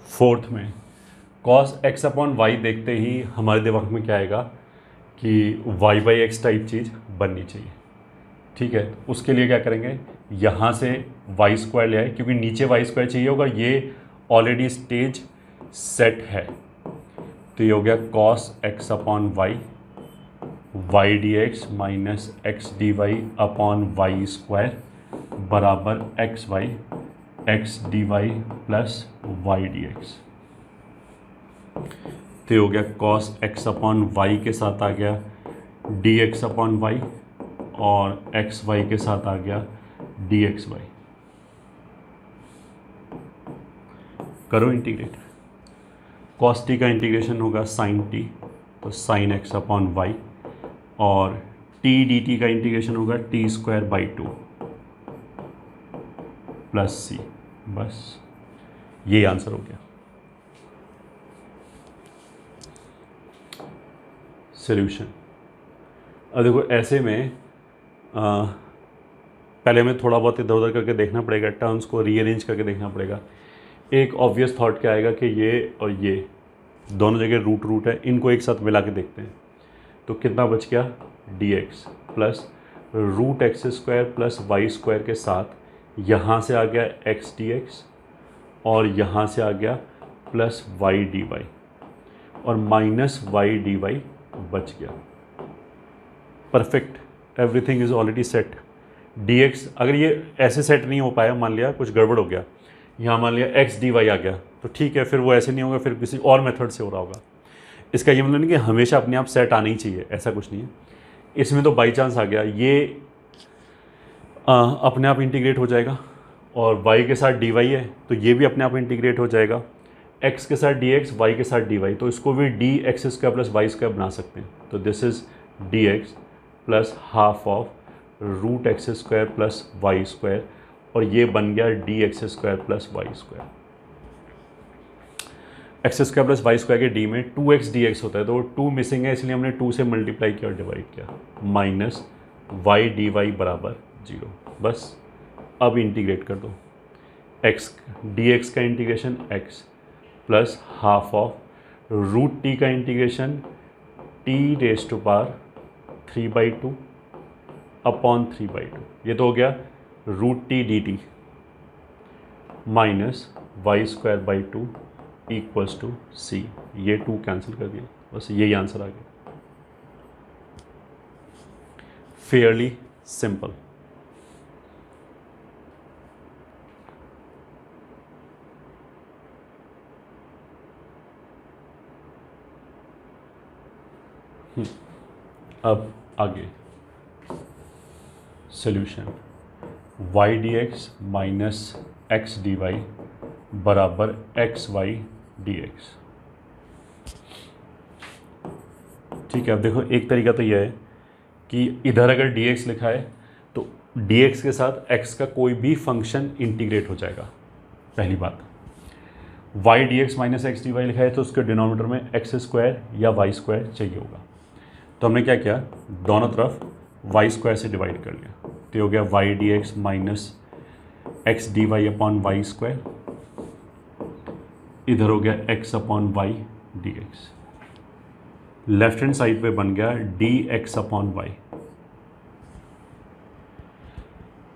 फोर्थ में कॉस एक्स अपॉन वाई देखते ही हमारे दिमाग में क्या आएगा कि वाई बाई एक्स टाइप चीज़ बननी चाहिए, ठीक है। उसके लिए क्या करेंगे, यहाँ से वाई स्क्वायर ले आए, क्योंकि नीचे वाई स्क्वायर चाहिए होगा, ये ऑलरेडी स्टेज सेट है, तो ये हो गया cos x upon y y d x minus x d y upon y square बराबर x y x d y plus y d x. तो हो गया कॉस एक्स अपॉन वाई के साथ आ गया डी एक्स अपॉन वाई, और x Y के साथ आ गया डी एक्स वाई। करो इंटीग्रेट, कॉस टी का इंटीग्रेशन होगा साइन टी, तो साइन एक्स अपॉन वाई, और टी डी टी का इंटीग्रेशन होगा टी स्क्वायर बाई 2 प्लस सी। बस ये आंसर हो गया। सॉल्यूशन, अब देखो ऐसे में पहले हमें थोड़ा बहुत इधर उधर करके देखना पड़ेगा, टर्म्स को रीअरेंज करके देखना पड़ेगा। एक ऑब्वियस थॉट क्या आएगा कि ये और ये दोनों जगह रूट रूट है, इनको एक साथ मिला के देखते हैं, तो कितना बच गया d x plus root x square plus y square के साथ यहाँ से आ गया एक्स डी एक्स, और यहाँ से आ गया प्लस वाई डी वाई, और माइनस वाई डी वाई बच गया। Perfect, everything is already set. D x अगर ये ऐसे सेट नहीं हो पाया, मान लिया कुछ गड़बड़ हो गया, यहाँ मान लिया एक्स डी वाई आ गया, तो ठीक है, फिर वो ऐसे नहीं होगा, फिर किसी और मेथड से हो रहा होगा। इसका ये मतलब नहीं कि हमेशा अपने आप सेट आना ही चाहिए, ऐसा कुछ नहीं है। इसमें तो बाई चांस आ गया, ये अपने आप इंटीग्रेट हो जाएगा, और y के साथ dy है तो ये भी अपने आप इंटीग्रेट हो जाएगा, x के साथ dx, y के साथ dy, तो इसको भी d x square plus y square बना सकते हैं। तो this is d x plus half of root x square plus y square, और ये बन गया d x square plus y square. X square plus y square के डी में 2x dx होता है, तो 2 मिसिंग है, इसलिए हमने 2 से मल्टीप्लाई किया और डिवाइड किया, माइनस वाई डी वाई बराबर 0। बस अब इंटीग्रेट कर दो, एक्स डी एक्स का integration x plus half of root t का integration t raise to power 3/2 upon 3/2, ये तो हो गया root t d t, minus y square by 2 equals to c, ये 2 कैंसिल कर दिया, बस यही आंसर आ गया। Fairly simple. अब आगे solution y d x minus x d y बराबर एक्स वाई डी एक्स। ठीक है, अब देखो एक तरीका तो यह है कि इधर अगर डी एक्स लिखा है तो डी एक्स के साथ एक्स का कोई भी फंक्शन इंटीग्रेट हो जाएगा, पहली बात। Y d x minus x d y लिखा है तो उसके डिनोमिनेटर में एक्स स्क्वायर या वाई स्क्वायर चाहिए होगा, तो हमने क्या किया, दोनों तरफ वाई स्क्वायर से डिवाइड कर लिया, तो ये हो गया y d x minus x d y upon y square, इधर हो गया x upon y d x, left hand side पे बन गया डी एक्स अपॉन वाई।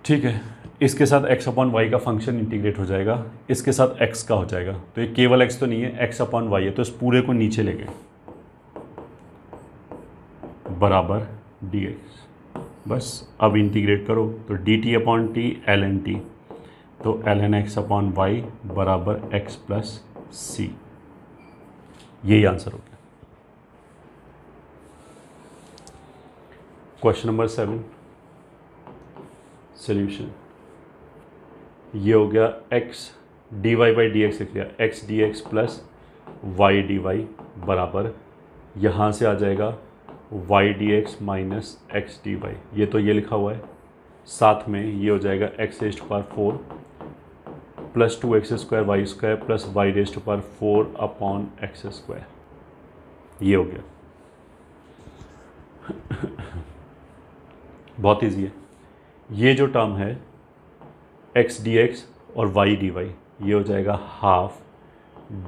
ठीक है, इसके साथ x अपॉन वाई का फंक्शन इंटीग्रेट हो जाएगा, इसके साथ x का हो जाएगा, तो ये केवल x तो नहीं है, x अपॉन वाई है, तो इस पूरे को नीचे ले गए बराबर dx। बस अब इंटीग्रेट करो तो dt upon t l n t, तो l n x upon y बराबर x प्लस सी, यही आंसर हो गया। क्वेश्चन नंबर 7 सॉल्यूशन, ये हो गया x d y by d x लिख लिया, x d x plus y d y बराबर, यहाँ से आ जाएगा y d x minus x d y, ये तो ये लिखा हुआ है, साथ में ये हो जाएगा x raise to power 4 plus 2x square y square plus y raise to power 4 upon x square, ये हो गया। बहुत ईजी है, ये जो टर्म है एक्स डी एक्स और वाई डी वाई, ये हो जाएगा half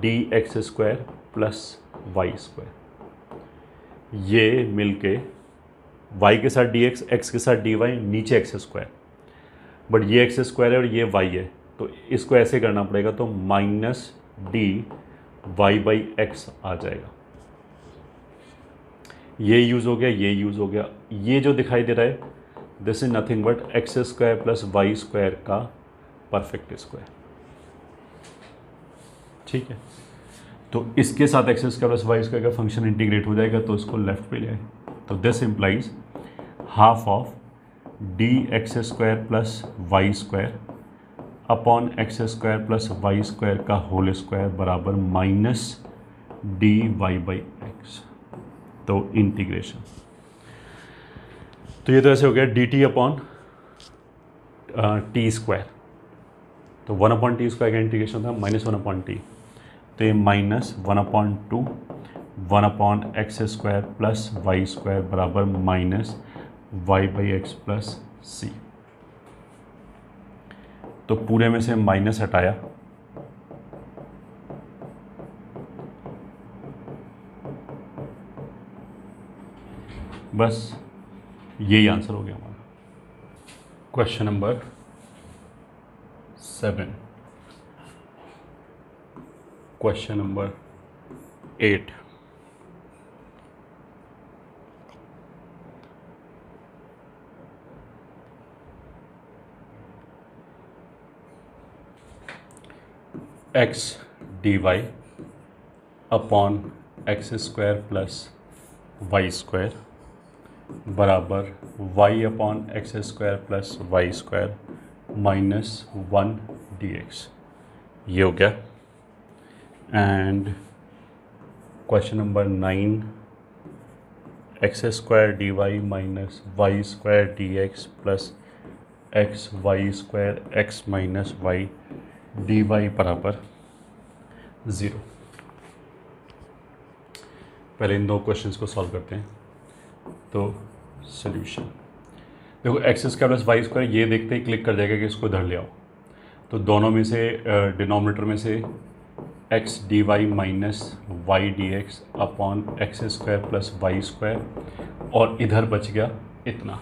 d x square plus y square, ये मिलके y के साथ डी एक्स, एक्स के साथ डी वाई, नीचे एक्स स्क्वायर, बट ये एक्स स्क्वायर है और ये y है, तो इसको ऐसे करना पड़ेगा, तो minus d y by x आ जाएगा, ये यूज़ हो गया, ये यूज़ हो गया, ये जो दिखाई दे रहा है this is nothing but x square plus y square का परफेक्ट स्क्वायर। ठीक है, तो इसके साथ x square plus y square का फंक्शन इंटीग्रेट हो जाएगा, तो इसको लेफ्ट पे ले आए, तो this implies half of d x square plus y square upon x square plus y square का होल स्क्वायर बराबर minus d y by x, तो इंटीग्रेशन, तो ये तो ऐसे हो गया d t upon t square, तो 1 अपॉन टी स्क्वायर का इंटीग्रेशन था -1 अपॉन टी, तो ये -1/2 1 upon x square plus y square बराबर minus y by x plus c, तो पूरे में से माइनस हटाया, बस यही आंसर हो गया हमारा। Question number 7, question number 8, x d y upon x square plus y square बराबर y upon x square plus y square -1 dx, ये हो गया। And question number 9, x square d y minus y square d x plus x y square x minus y d y बराबर 0। पहले इन दो questions को solve करते हैं। तो सोल्यूशन देखो, x square plus y square, ये देखते ही क्लिक कर जाएगा कि इसको इधर ले आओ। तो दोनों में से डिनोमिनेटर में से x d y minus y d x upon x square plus y square, और इधर बच गया इतना।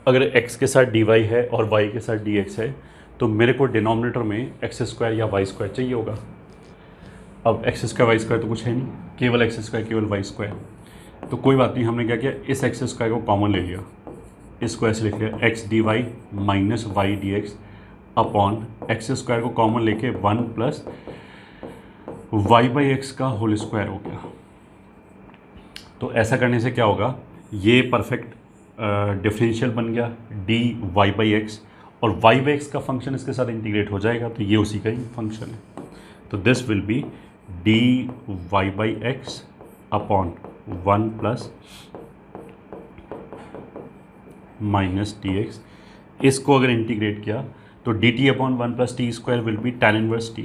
अगर x के साथ dy है और y के साथ dx है तो मेरे को डिनोमिनेटर में एक्स स्क्वायर या वाई स्क्वायर चाहिए होगा। अब एक्स स्क्वायर वाई स्क्वायर तो कुछ है नहीं, केवल एक्स स्क्वायर केवल वाई स्क्वायर। तो कोई बात नहीं, हमने क्या किया, इस एक्स स्क्वायर को कॉमन ले लिया, इसको ऐसे लिख लिया x d y minus y d x upon x square को कॉमन लेके 1 प्लस वाई बाई एक्स का होल स्क्वायर हो गया। तो ऐसा करने से क्या होगा, ये परफेक्ट डिफरेंशियल बन गया डी वाई बाई एक्स, और वाई बाई एक्स का फंक्शन इसके साथ इंटीग्रेट हो जाएगा, तो ये उसी का ही फंक्शन है। तो this will be d y by x upon 1 plus minus d x. इसको अगर इंटीग्रेट किया तो d t upon 1 plus t square will be tan inverse t.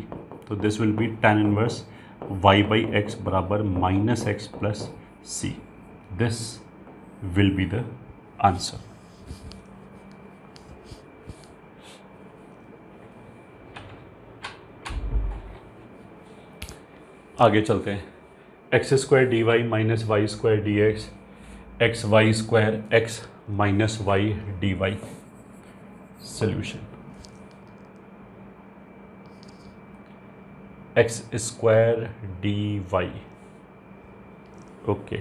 तो this will be tan inverse y by x बराबर minus x plus c. This will be the answer. आगे चलते हैं। X square d y minus y square d x, x y square x minus y d y. Solution x square d y, okay,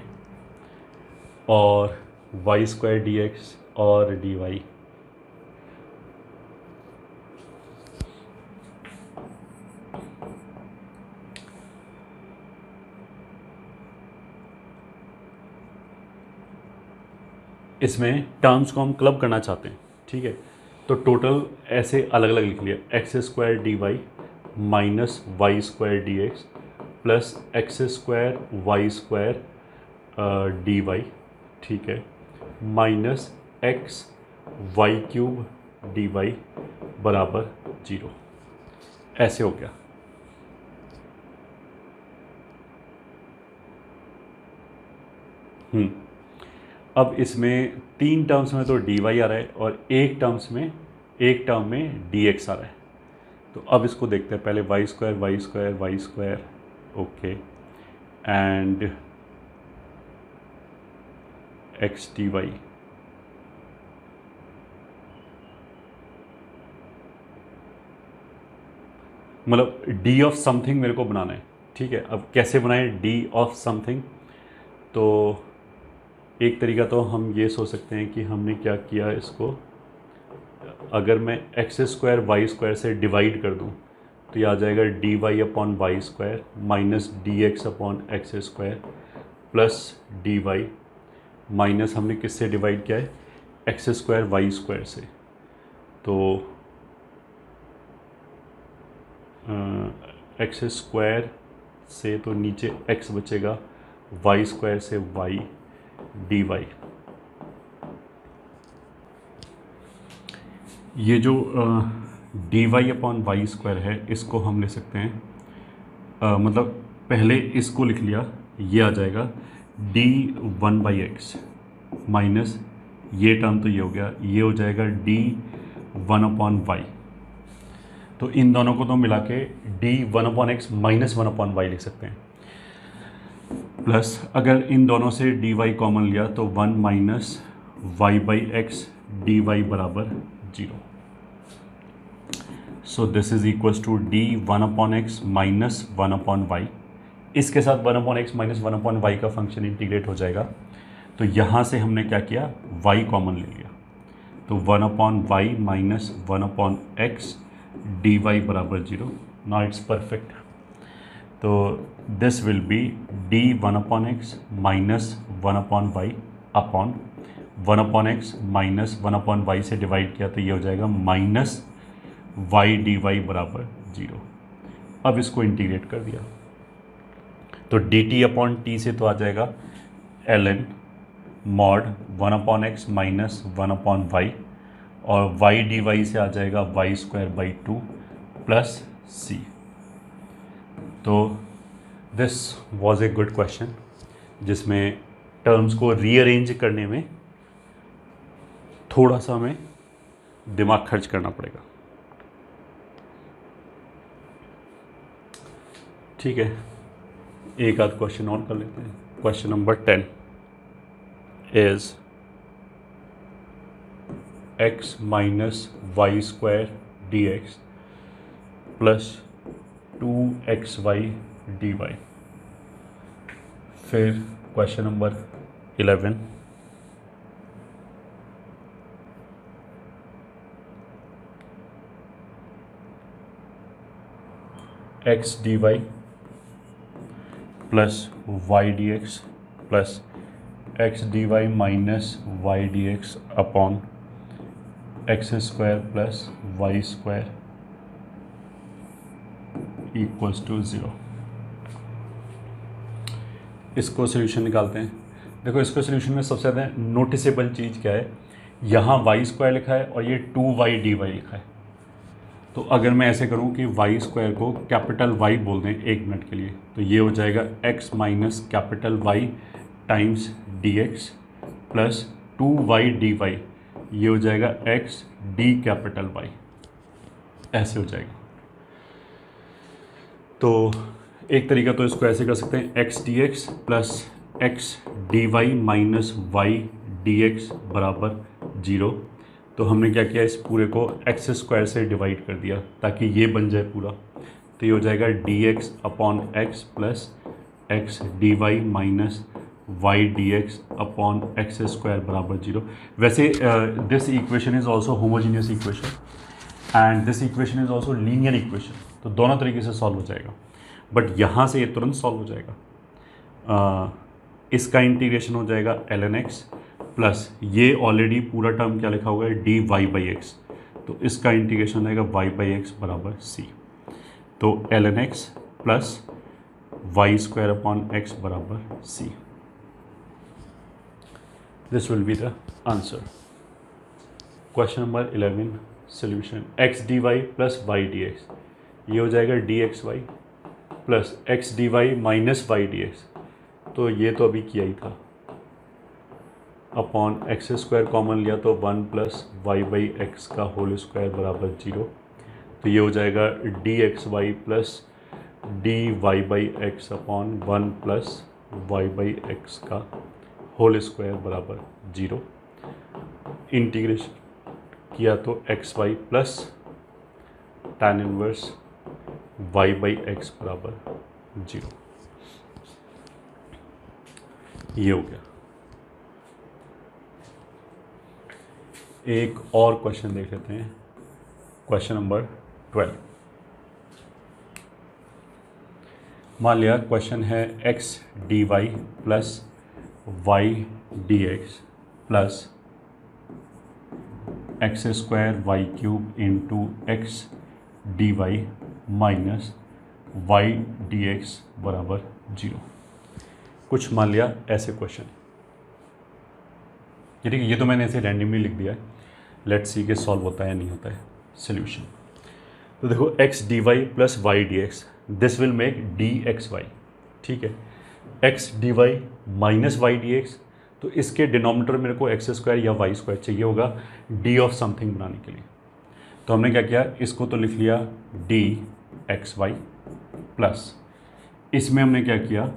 और y square d x और d y. इसमें terms को हम club करना चाहते हैं, ठीक है। तो टोटल ऐसे अलग अलग लिख लिया, x square d y minus y square d x plus x square y square d y, ठीक है, minus x y cube d y बराबर 0। ऐसे हो गया। अब इसमें 3 टर्म्स में तो डी वाई आ रहा है और एक टर्म में डी एक्स आ रहा है। तो अब इसको देखते हैं, पहले y square y square y square, okay, and x d y. मतलब डी ऑफ समथिंग मेरे को बनाना है, ठीक है। अब कैसे बनाएं डी ऑफ समथिंग? तो एक तरीका तो हम ये सोच सकते हैं कि हमने क्या किया, इसको अगर मैं एक्स स्क्वायर वाई स्क्वायर से डिवाइड कर दूं तो ये आ जाएगा d y upon y square minus d x upon x square plus d y, minus हमने किससे डिवाइड किया है, एक्स स्क्वायर वाई स्क्वायर से। तो एक्स स्क्वायर से तो नीचे एक्स बचेगा, वाई स्क्वायर से वाई डी वाई। ये जो d y upon y square है इसको हम ले सकते हैं, मतलब पहले इसको लिख लिया, ये आ जाएगा डी 1 बाई एक्स माइनस ये टर्म तो ये हो गया, ये हो जाएगा डी 1 अपॉन वाई। तो इन दोनों को तो मिला के d 1 upon x minus 1 upon y लिख सकते हैं, प्लस अगर इन दोनों से डी वाई कॉमन लिया तो 1 minus y by x d y बराबर 0। So this is equals to d 1 upon x minus 1 upon y. इसके साथ 1 upon x minus 1 upon y का फंक्शन इंटीग्रेट हो जाएगा। तो यहाँ से हमने क्या किया, वाई कॉमन ले लिया, तो 1 upon y minus 1 upon x d y बराबर 0। Now it's perfect. तो this will be d 1 upon x minus 1 upon y upon 1 upon x minus 1 upon y से डिवाइड किया तो ये हो जाएगा माइनस वाई डी वाई बराबर 0। अब इसको इंटीग्रेट कर दिया तो डी टी अपॉन टी से तो आ जाएगा l n mod 1 upon x minus 1 upon y, और वाई डी वाई से आ जाएगा y square by 2 plus c. तो this was a good question जिसमें टर्म्स को रीअरेंज करने में थोड़ा सा हमें दिमाग खर्च करना पड़ेगा। ठीक है, एक आध क्वेश्चन और कर लेते हैं। Question number 10 is x minus y square d x plus 2xy dy। फिर question number 11 x dy plus y d x plus x d y minus y d x upon x square plus y square equals to 0। इसको solution निकालते हैं। देखो, इसको solution में सबसे ज़्यादा noticeable चीज़ क्या है, यहाँ वाई स्क्वायर लिखा है और ये 2y dy लिखा है। तो अगर मैं ऐसे करूँ कि वाई स्क्वायर को कैपिटल वाई बोल दें 1 मिनट के लिए, तो ये हो जाएगा x minus capital y times d x plus 2y dy, ये हो जाएगा x डी कैपिटल वाई, ऐसे हो जाएगा। तो एक तरीका तो इसको ऐसे कर सकते हैं, x d x plus x d y minus y d x बराबर 0। तो हमने क्या किया, इस पूरे को एक्स स्क्वायर से डिवाइड कर दिया ताकि ये बन जाए पूरा। तो ये हो जाएगा d x upon x plus x d y minus y d x upon x square बराबर 0। वैसे this equation is also homogeneous equation and this equation is also linear equation, तो दोनों तरीके से सॉल्व हो जाएगा। बट यहाँ से ये तुरंत सॉल्व हो जाएगा। इसका इंटीग्रेशन हो जाएगा ln x प्लस ये ऑलरेडी पूरा टर्म क्या लिखा हुआ है dy बाई एक्स, तो इसका इंटीग्रेशन हो जाएगा y बाई एक्स बराबर c। तो ln x plus y square upon x बराबर c। This will be the answer. Question number 11 solution, x dy plus y d x, ये हो जाएगा d x y plus x d y minus y d x, तो ये तो अभी किया ही था, अपॉन एक्स स्क्वायर कॉमन लिया तो 1 प्लस वाई बाई एक्स का होल स्क्वायर बराबर 0। तो ये हो जाएगा d x y plus d y by x upon 1 plus y by x का होल स्क्वायर बराबर 0। इंटीग्रेशन किया तो x y plus tan inverse y by x बराबर 0। ये हो गया। एक और क्वेश्चन देख लेते हैं, क्वेश्चन नंबर 12। मान लिया क्वेश्चन है x d y plus y d x plus x square y cube into x d y minus y d x बराबर 0। कुछ मान लिया ऐसे क्वेश्चन, ठीक है, ये तो मैंने ऐसे रैंडमली लिख दिया है, लेट्स सी के सॉल्व होता है या नहीं होता है सोल्यूशन। तो देखो x d y plus y d x, this will make d x y, ठीक है। x d y minus y d x, तो इसके डिनोमिनेटर मेरे को एक्स स्क्वायर या वाई स्क्वायर चाहिए होगा डी ऑफ समथिंग बनाने के लिए। तो हमने क्या किया, इसको तो लिख लिया डी एक्स वाई प्लस इसमें हमने क्या किया,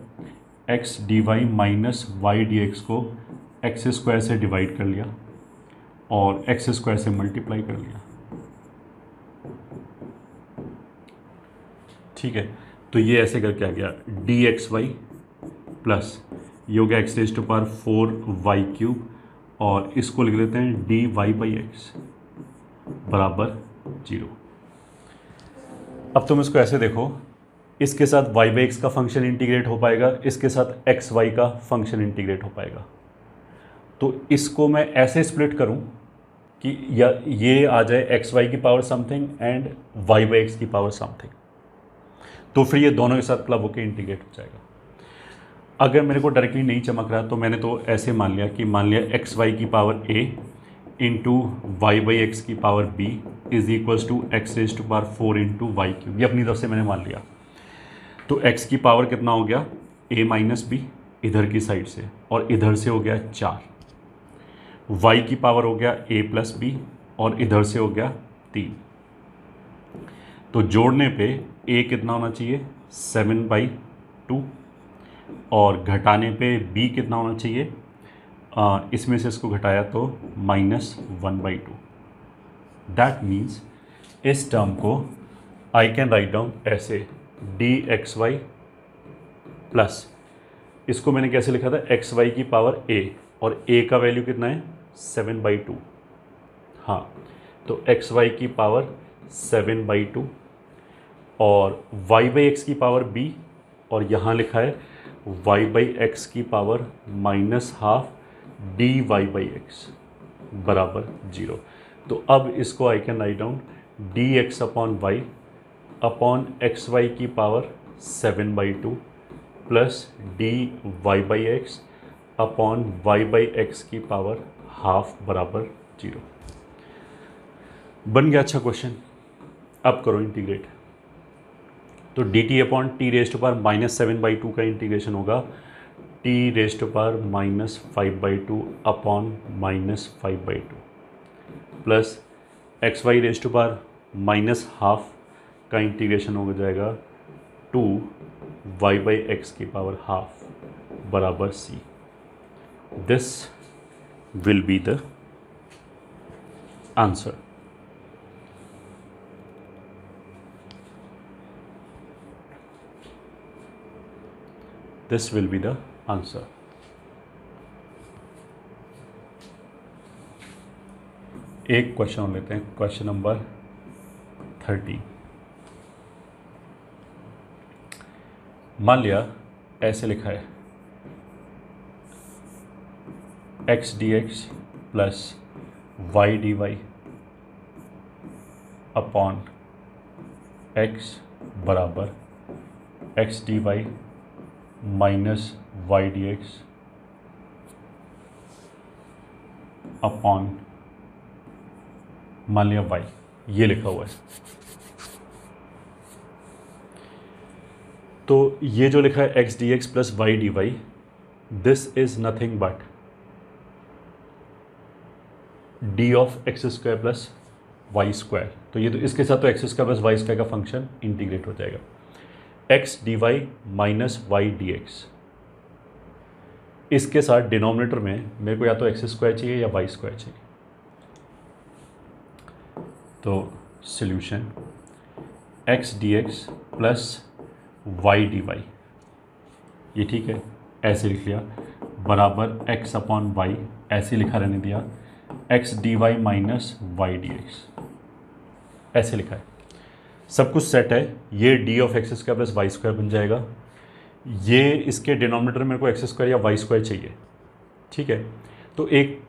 x d y minus y d x को एक्स स्क्वायर से डिवाइड कर लिया और एक्स स्क्वायर से मल्टीप्लाई कर लिया, ठीक है। तो ये ऐसे करके आ गया डी एक्स वाई प्लस ये हो गया x raise to power 4 y cube और इसको लिख लेते हैं डी वाई बाई एक्स बराबर 0। अब तुम इसको ऐसे देखो, इसके साथ वाई बाई एक्स का फंक्शन इंटीग्रेट हो पाएगा, इसके साथ एक्स वाई का फंक्शन इंटीग्रेट हो पाएगा। तो इसको मैं ऐसे स्प्लिट करूं कि या ये आ जाए एक्स वाई की power something and y by x की पावर समथिंग, तो फिर ये दोनों के साथ क्लब होकर इंटीग्रेट हो जाएगा। अगर मेरे को डायरेक्टली नहीं चमक रहा तो मैंने तो ऐसे मान लिया कि मान लिया एक्स वाई की power a into y by x की power b is equals to x raise to power 4 into y cube, ये अपनी तरफ से मैंने मान लिया। तो x की पावर कितना हो गया, a माइनस बी इधर की साइड से, और इधर से हो गया 4। y की पावर हो गया a प्लस बी और इधर से हो गया 3। तो जोड़ने पे a कितना होना चाहिए, 7/2, और घटाने पे b कितना होना चाहिए, इसमें से इसको घटाया तो -1/2। दैट मीन्स इस टर्म को आई कैन राइट डाउन ऐसे dxy प्लस, इसको मैंने कैसे लिखा था, xy की पावर a, और a का वैल्यू कितना है 7/2। हाँ, तो xy की पावर 7/2 और y/x की पावर b, और यहाँ लिखा है y/x की पावर -12 dy/x बराबर 0। तो अब इसको I can write down dx upon y upon xy की power 7/2 plus dy/x upon y/x की पावर हाफ बराबर 0। बन गया अच्छा क्वेश्चन। अब करो इंटीग्रेट। तो dt अपॉन टी रेस्ट पर -7/2 का इंटीग्रेशन होगा टी रेस्ट पर -5/2 अपॉन -5/2 प्लस xy रेस्ट पर -12 का इंटीग्रेशन हो जाएगा 2y/x की पावर हाफ बराबर c। This will be the answer. This will be the answer. एक क्वेश्चन और लेते हैं, क्वेश्चन नंबर 30। मान लिया ऐसे लिखा है x dx प्लस y dy अपॉन x बराबर x dy minus y d x upon मान लिया y, ये लिखा हुआ है। तो ये जो लिखा है x d x plus y d y, this is nothing but d of x square plus y square. तो ये तो इसके साथ तो x square plus y square का फंक्शन इंटीग्रेट हो जाएगा। X d y minus y d x, इसके साथ डिनोमिनेटर में मेरे को या तो एक्स स्क्वायर चाहिए या वाई स्क्वायर चाहिए। तो solution x d x plus y d y, ये ठीक है, ऐसे लिख लिया, बराबर एक्स अपॉन वाई, ऐसे लिखा रहने दिया, x d y minus y d x, ऐसे लिखा है। सब कुछ सेट है। ये d of x square plus y square बन जाएगा। ये इसके डिनोमिनेटर मेरे को एक्स स्क्वायर या वाई स्क्वायर चाहिए, ठीक है। तो एक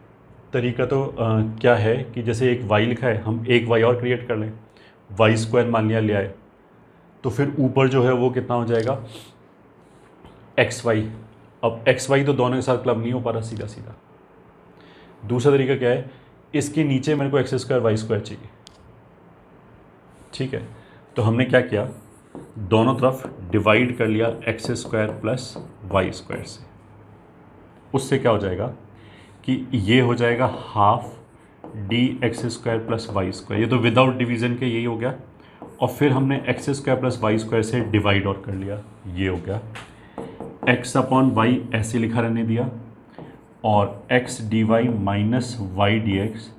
तरीका तो क्या है कि जैसे एक y लिखा है, हम एक y और क्रिएट कर लें, वाई स्क्वायर मान लिया ले आए, तो फिर ऊपर जो है वो कितना हो जाएगा एक्स वाई। अब एक्स वाई तो दोनों के साथ क्लब नहीं हो पा रहा सीधा सीधा। दूसरा तरीका क्या है, इसके नीचे मेरे को एक्स स्क्वायर वाई स्क्वायर चाहिए, ठीक है। तो हमने क्या किया, दोनों तरफ डिवाइड कर लिया x square plus y square से। उससे क्या हो जाएगा कि ये हो जाएगा half d x square plus y square, ये तो विदाउट डिवीज़न के यही हो गया। और फिर हमने x square plus y square से डिवाइड और कर लिया, ये हो गया एक्स अपॉन वाई, ऐसे लिखा रहने दिया, और x d y minus y d x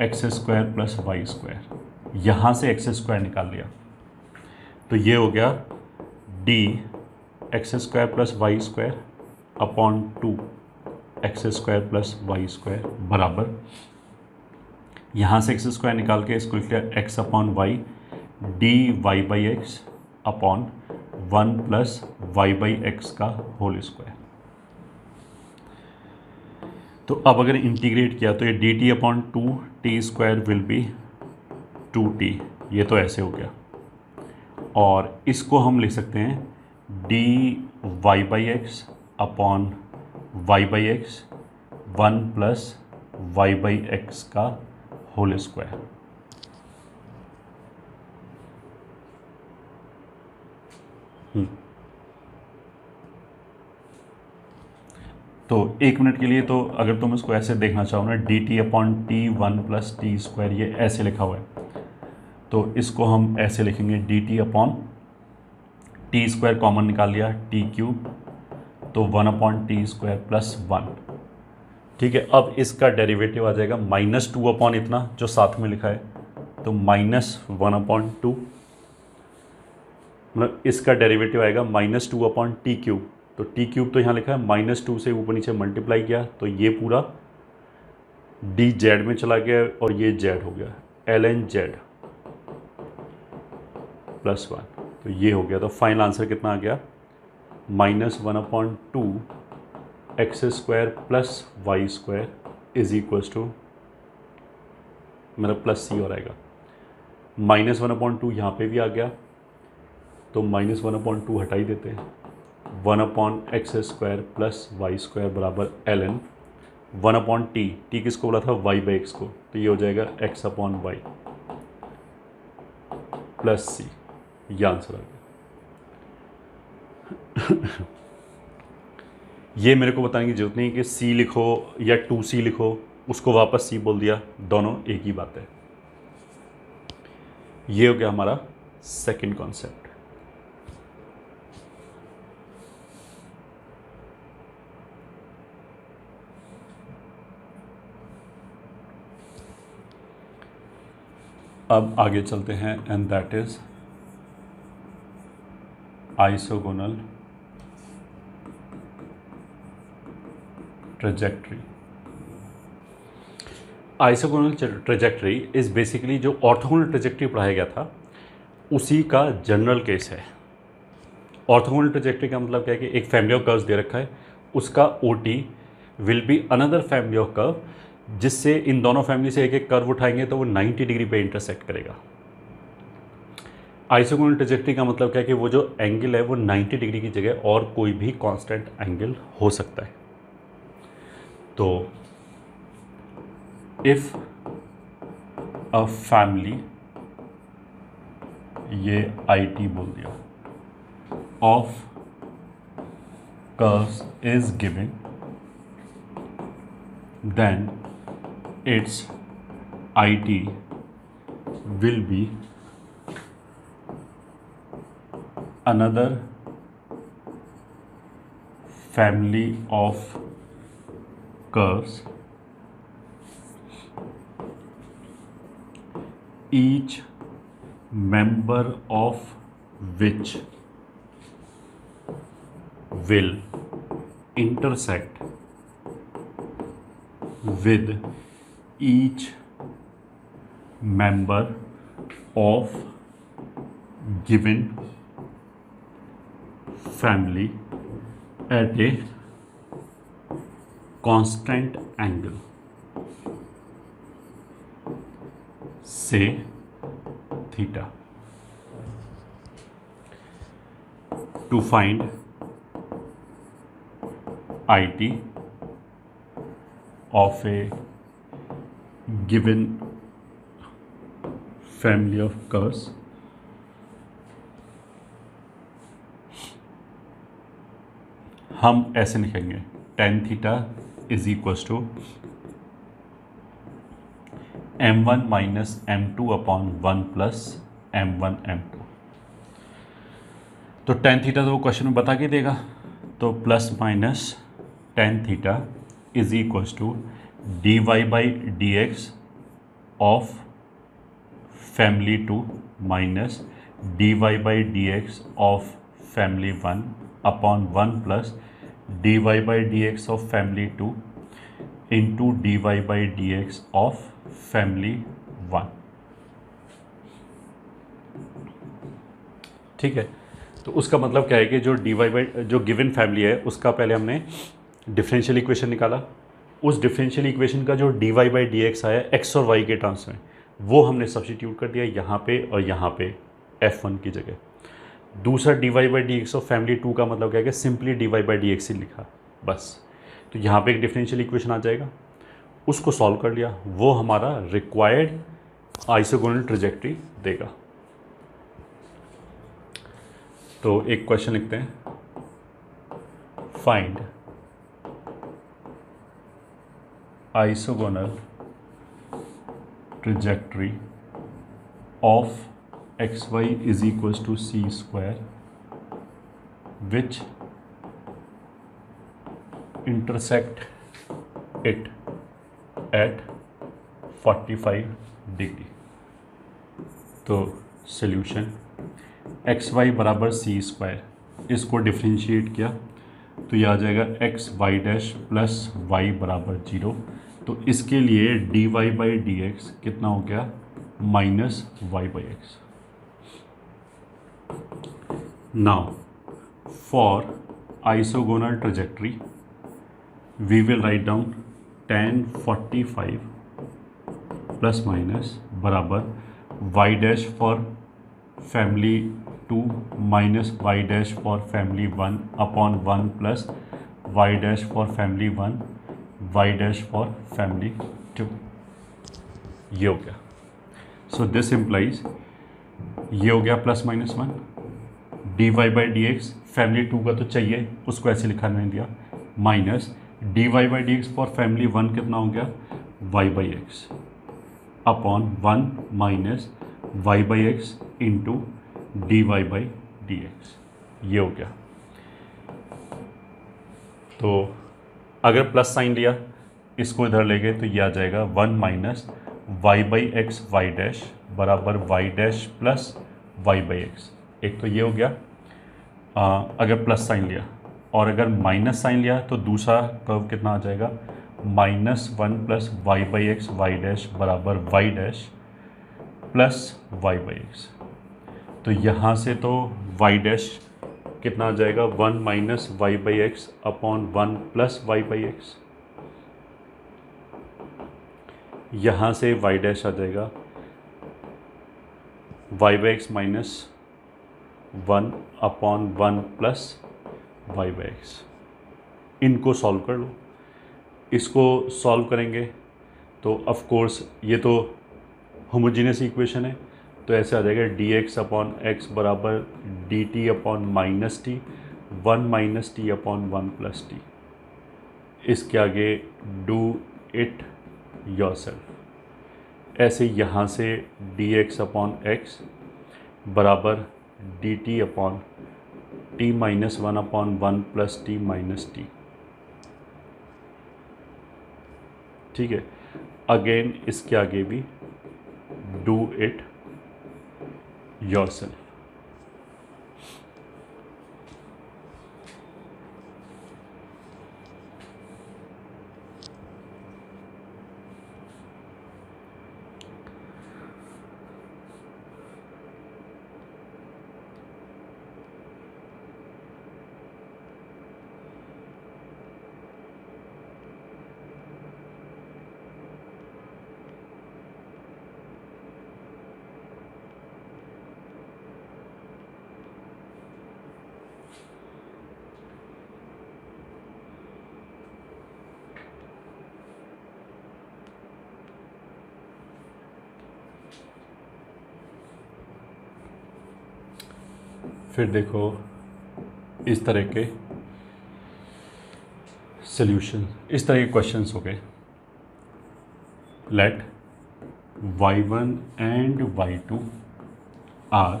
x square plus y square, यहाँ से एक्स स्क्वायर निकाल लिया। तो ये हो गया d x square plus y square upon 2 x square plus y square बराबर, यहाँ से एक्स स्क्वायर निकाल के इसको लिख लिया x upon y d y by x upon 1 plus y by x का होल स्क्वायर। तो अब अगर इंटीग्रेट किया तो ये d t upon 2t square will be 2t, ये तो ऐसे हो गया। और इसको हम लिख सकते हैं d y by x upon y by x 1 plus y by x का होल स्क्वायर। तो 1 मिनट के लिए, तो अगर तुम इसको ऐसे देखना चाहो ना, dt/t1 + t², ये ऐसे लिखा हुआ है, तो इसको हम ऐसे लिखेंगे dt/t² कॉमन निकाल लिया, t³ तो 1/t² + 1। ठीक है, अब इसका डेरिवेटिव आ जाएगा -2 इतना जो साथ में लिखा है, तो -1/2, मतलब इसका डेरिवेटिव आएगा -2/t³। तो t³ तो यहाँ लिखा है, -2 से ऊपर नीचे मल्टीप्लाई किया तो ये पूरा dz में चला गया और ये z हो गया ln z + 1, तो ये हो गया। तो फाइनल आंसर कितना आ गया, -1/2 x² + y² = मतलब +c और आएगा। -1/2 यहाँ पे भी आ गया, तो -1/2 हटा ही देते हैं, 1/x² + y² बराबर ln 1/t, t किसको बोला था, y/x को, तो ये हो जाएगा x/y + c, ये आंसर आ गया। ये मेरे को बताने की जरूरत नहीं कि c लिखो या 2c लिखो, उसको वापस c बोल दिया, दोनों एक ही बात है। ये हो गया हमारा सेकंड कॉन्सेप्ट। अब आगे चलते हैं, and that is isogonal trajectory. Isogonal trajectory is basically जो ऑर्थोगोनल ट्रेजेक्ट्री पढ़ाया गया था उसी का जनरल केस है। ऑर्थोगोनल ट्रेजेक्ट्री का मतलब क्या है कि एक फैमिली ऑफ कर्व्स दे रखा है, उसका OT will be another family of curve, जिससे इन दोनों फैमिली से एक एक कर्व उठाएंगे तो वो 90 डिग्री पे इंटरसेक्ट करेगा। आइसोगोनल ट्रेजेक्ट्री का मतलब क्या है कि वो जो एंगल है वो 90 डिग्री की जगह और कोई भी कांस्टेंट एंगल हो सकता है। तो इफ अ फैमिली, ये IT बोल दिया, of curves is given, then its IT will be another family of curves, each member of which will intersect with each member of given family at a constant angle, say theta. To find IT of a given family of curves, हम ऐसे लिखेंगे tan theta is equals to m1 minus m2/1 plus m1 m2। तो tan theta तो वो question में बता के देगा, तो plus minus tan theta is equals to dy/dx of family 2 minus dy/dx of family 1 upon 1 plus dy/dx of family 2 into dy/dx of family 1। ठीक है, तो उसका मतलब क्या है कि जो जो गिवन फैमिली है उसका पहले हमने डिफरेंशियल इक्वेशन निकाला, उस डिफरेंशियल इक्वेशन का जो dy/dx आया x और y के टर्म्स में, वो हमने सब्स्टिट्यूट कर दिया यहाँ पे और यहाँ पे f1 की जगह। दूसरा dy/dx ऑफ फैमिली 2 का मतलब क्या है कि सिंपली dy/dx ही लिखा बस। तो यहाँ पे एक डिफरेंशियल इक्वेशन आ जाएगा, उसको सॉल्व कर लिया, वो हमारा रिक्वायर्ड आइसोगोनल ट्रेजेक्ट्री देगा। तो एक क्वेश्चन लिखते हैं, find isogonal trajectory of xy is equals to c square which intersect it at 45 degree. तो सॉल्यूशन एक्स वाई बराबर सी स्क्वायर, इसको डिफ्रेंशिएट किया तो ये आ जाएगा x y dash plus y बराबर 0। तो इसके लिए d y by d x कितना हो गया, minus y by x. Now for isogonal trajectory we will write down tan 45 plus minus बराबर y dash for family 2 minus y dash for family 1 upon 1 plus y dash for family 1 y dash for family 2। ये हो गया। So this implies ये हो गया plus minus 1, d y by d x family 2 का तो चाहिए, उसको ऐसे लिखा नहीं दिया, minus d y by d x for family 1 कितना हो गया, y by x upon 1 minus y by x into d y by d x. ये हो गया। तो अगर प्लस साइन लिया, इसको इधर ले गए तो ये आ जाएगा 1 minus y by x y dash बराबर y dash plus y by x. एक तो ये हो गया अगर प्लस साइन लिया, और अगर माइनस साइन लिया तो दूसरा कर्व कितना आ जाएगा, -1 plus y by x y dash बराबर y dash plus y by x. तो यहाँ से तो वाई डैश कितना आ जाएगा, 1 minus y by x upon 1 plus y by x. यहाँ से वाई डैश आ जाएगा y by x minus 1 upon 1 plus y by x. इनको सॉल्व कर लो। इसको सॉल्व करेंगे तो ऑफ कोर्स ये तो होमोजीनियस इक्वेशन है, तो ऐसे आ जाएगा डी एक्स अपॉन एक्स बराबर D t upon minus T 1 minus T upon 1 plus T. इसके आगे डू इट योरसेल्फ। ऐसे यहाँ से डी एक्स अपॉन एक्स बराबर D t upon T minus 1 upon 1 plus T minus T. ठीक है, again इसके आगे भी डू इट योरसेल्फ। फिर देखो इस तरह के सॉल्यूशन, इस तरह के क्वेश्चंस हो गए। Let y1 and y2 are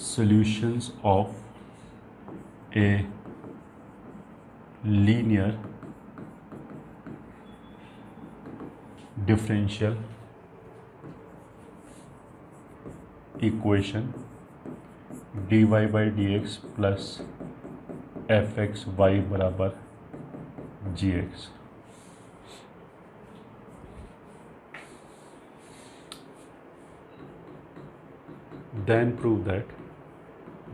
solutions of a linear differential equation dy by dx plus fx y बराबर gx। then prove that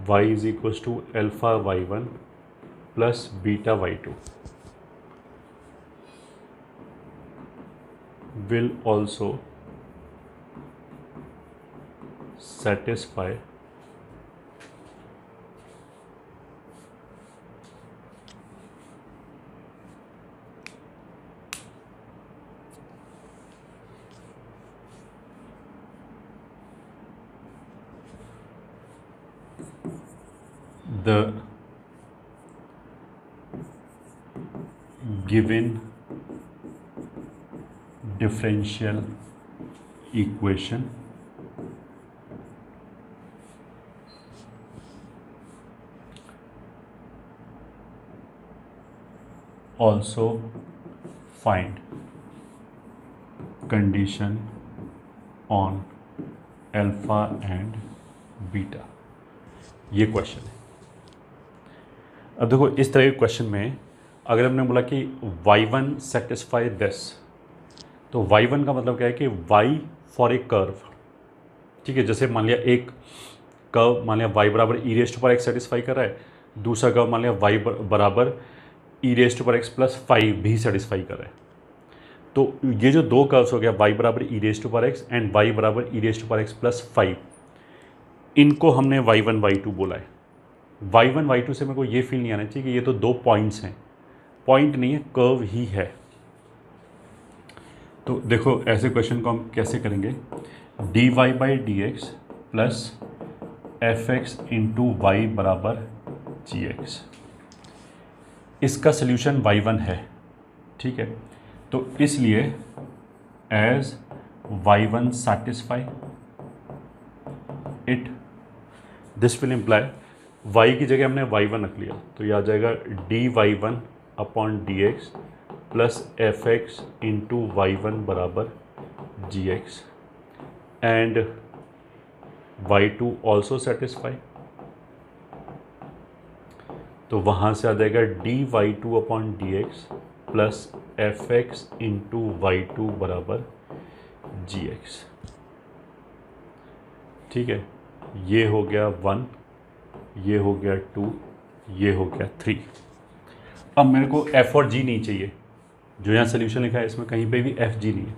y is equals to alpha y1 plus beta y2 will also satisfy the given differential equation also find condition on alpha and beta. ये question है। अब देखो इस तरह के question में अगर हमने बोला कि y1 सेटिस्फाई दिस, तो y1 का मतलब क्या है कि y फॉर ए कर्व, ठीक है। जैसे मान लिया एक कर्व मान लिया y बराबर ई रेस्ट पर एक्स सेटिस्फाई कर रहा है, दूसरा कर्व मान लिया y बराबर ई रेस्ट पर एक्स प्लस 5 भी सेटिस्फाई कर रहा है। तो ये जो दो कर्व्स हो गया y बराबर ई रेस्ट पर एक्स एंड y बराबर ई रेस्ट पर एक्स प्लस 5, इनको हमने y1 y2 बोला है। y1 y2 से मेरे को ये फील नहीं आना चाहिए कि ये तो दो पॉइंट्स हैं, पॉइंट नहीं है, कर्व ही है। तो देखो ऐसे क्वेश्चन को हम कैसे करेंगे, dy by d x plus f x into y बराबर जी एक्स, इसका सोल्यूशन y1 है, ठीक है। तो इसलिए as y1 satisfy it, this will imply y की जगह हमने y1 रख लिया, तो ये आ जाएगा dy1 upon d x plus f x into y1 बराबर g x and y2 also satisfy, तो वहाँ से आ जाएगा dy2 upon d x plus f x into y2 बराबर जी एक्स, ठीक है। ये हो गया 1, ये हो गया 2, ये हो गया 3। अब मेरे को f और g नहीं चाहिए, जो यहाँ सोल्यूशन लिखा है इसमें कहीं पे भी f g नहीं है।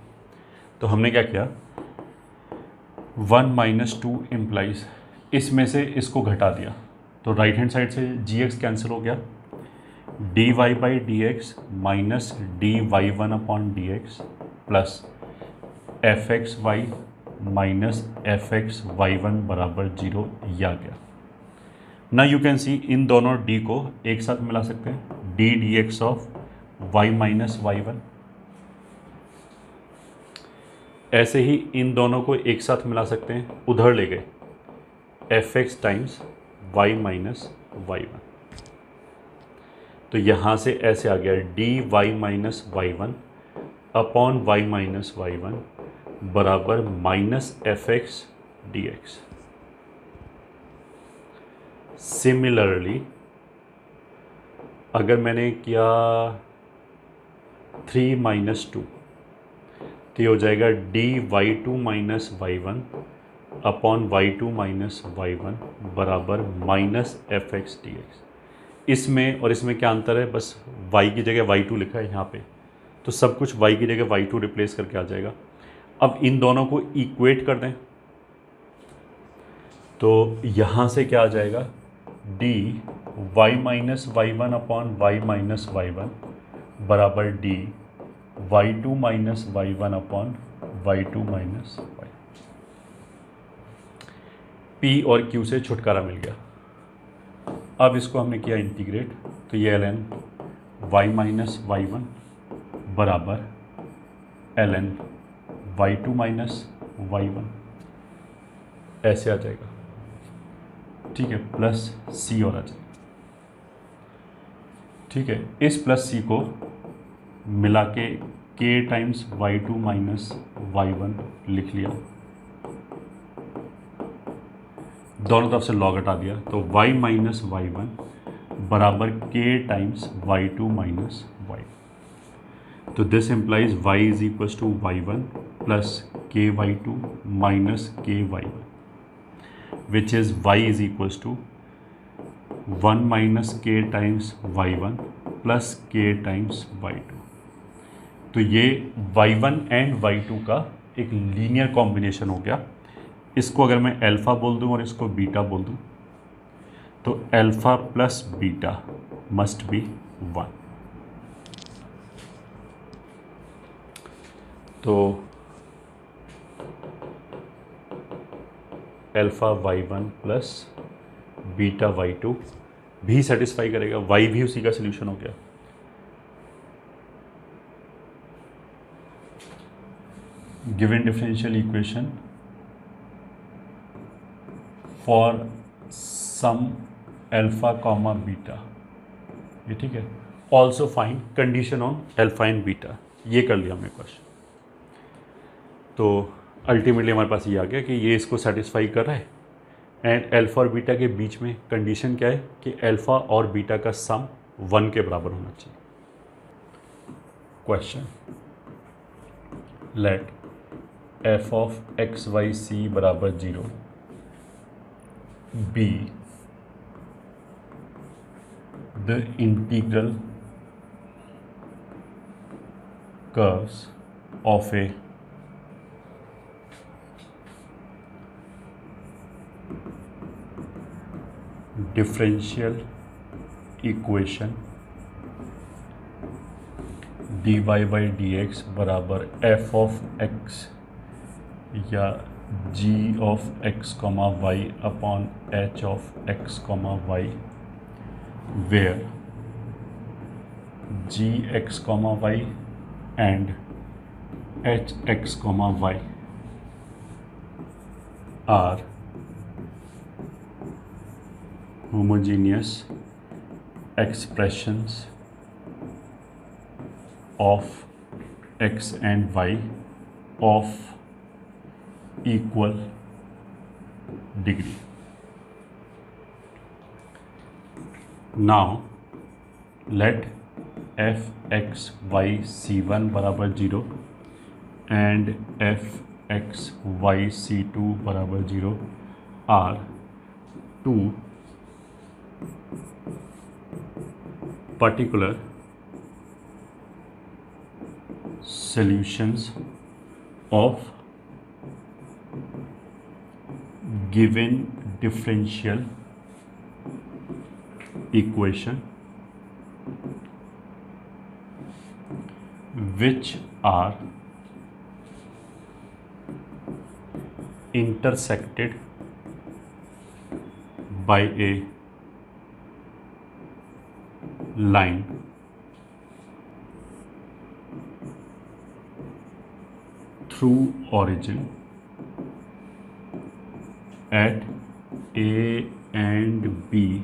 तो हमने क्या किया, 1 माइनस 2 इम्प्लाइज इसमें से इसको घटा दिया, तो राइट हैंड साइड से जी एक्स कैंसिल हो गया, d y by d x minus d y one upon d x plus f x y minus f x y one बराबर 0, ये आ गया ना। यू कैन सी इन दोनों d को एक साथ मिला सकते हैं, d d x of y minus y one. ऐसे ही इन दोनों को एक साथ मिला सकते हैं, उधर ले गए f x times y minus y one. तो यहाँ से ऐसे आ गया d y minus y one upon y minus y one बराबर minus f x d x. Similarly अगर मैंने किया 3 माइनस 2, तो ये हो जाएगा d y two minus y one upon y two minus y one बराबर minus f x d x. इसमें और इसमें क्या अंतर है, बस y की जगह y2 लिखा है यहाँ पे, तो सब कुछ y की जगह y2 रिप्लेस करके आ जाएगा। अब इन दोनों को इक्वेट कर दें, तो यहाँ से क्या आ जाएगा, d y minus y one upon y minus y one बराबर d y two minus y one upon y two minus y. P और क्यू से छुटकारा मिल गया। अब इसको हमने किया इंटीग्रेट, तो ये ln y minus y one बराबर ln y two minus y one, ऐसे आ जाएगा, ठीक है, प्लस c और आ जाएगा, ठीक है। इस प्लस c को मिला के k times y two minus y one लिख लिया, दोनों तरफ से लॉग हटा दिया, तो y माइनस वाई वन बराबर k times y two minus y. तो this implies y is equals to y one plus k y two minus k y one, which is y is equals to 1 minus k times y one plus k times y two. तो ये y1 and y2 का एक linear combination हो गया। इसको अगर मैं alpha बोल दूं और इसको बीटा बोल दूं, तो alpha plus beta must be 1। तो alpha y1 plus beta y2 भी सेटिस्फाई करेगा, y भी उसी का सोल्यूशन हो गया। Given differential equation for some alpha comma beta, ये ठीक है। Also find condition on alpha and beta, ये कर लिया हमने क्वेश्चन। तो अल्टीमेटली हमारे पास ये आ गया कि ये इसको सेटिस्फाई कर रहा है एंड अल्फा और बीटा के बीच में कंडीशन क्या है कि अल्फा और बीटा का सम 1 के बराबर होना चाहिए। Question, let f of x y c बराबर 0 be the integral curves of a differential equation dy by d x बराबर f ऑफ x या g of x comma y upon h of x comma y, where g x comma y and h x comma y are homogeneous expressions of x and y of equal degree. Now let f x y c1 बराबर 0 and f x y c2 बराबर 0 are two particular solutions of given differential equation which are intersected by a line through origin at A and B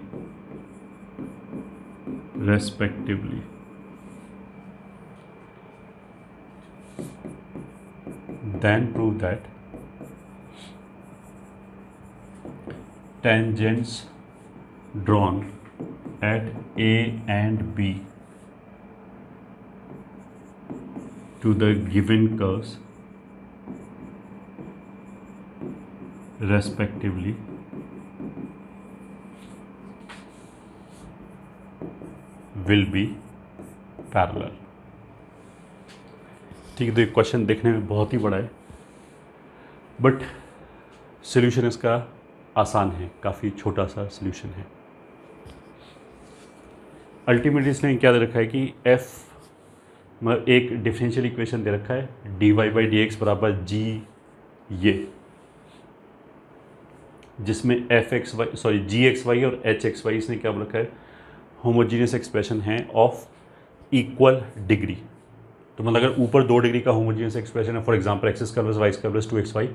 respectively. Then prove that tangents drawn at A and B to the given curves respectively will be parallel. ठीक है, तो ये question देखने में बहुत ही बड़ा है but solution इसका आसान है, काफ़ी छोटा सा सॉल्यूशन है। अल्टीमेटली इसने क्या दे रखा है कि f मतलब एक डिफरेंशियल इक्वेशन दे रखा है dy बाई डी एक्स बराबर g, ये जिसमें जी एक्स वाई और एच एक्स वाई इसने क्या बोल रखा है, होमोजीनियस एक्सप्रेशन है ऑफ इक्वल डिग्री। तो मतलब अगर ऊपर 2 डिग्री का होमोजीनियस एक्सप्रेशन है, for example x square plus y square plus 2xy,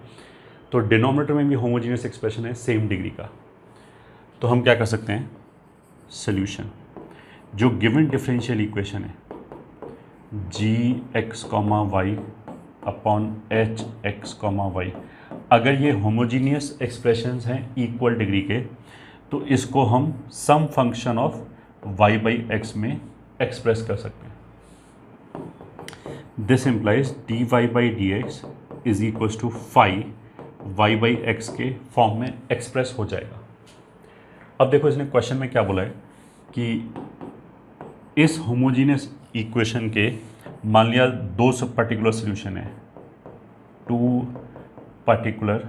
तो डिनोमिनेटर में भी होमोजीनियस एक्सप्रेशन है सेम डिग्री का। तो हम क्या कर सकते हैं, सॉल्यूशन जो गिवन डिफरेंशियल इक्वेशन है g x comma y upon h x comma y, अगर ये होमोजीनियस एक्सप्रेशंस हैं इक्वल डिग्री के, तो इसको हम some function of y by x में एक्सप्रेस कर सकते हैं। This implies d y by d x is equals to phi y by x के फॉर्म में एक्सप्रेस हो जाएगा। अब देखो इसने क्वेश्चन में क्या बोला है कि इस होमोजीनियस इक्वेशन के मान लिया 2 सब पर्टिकुलर सोल्यूशन है, 2 पर्टिकुलर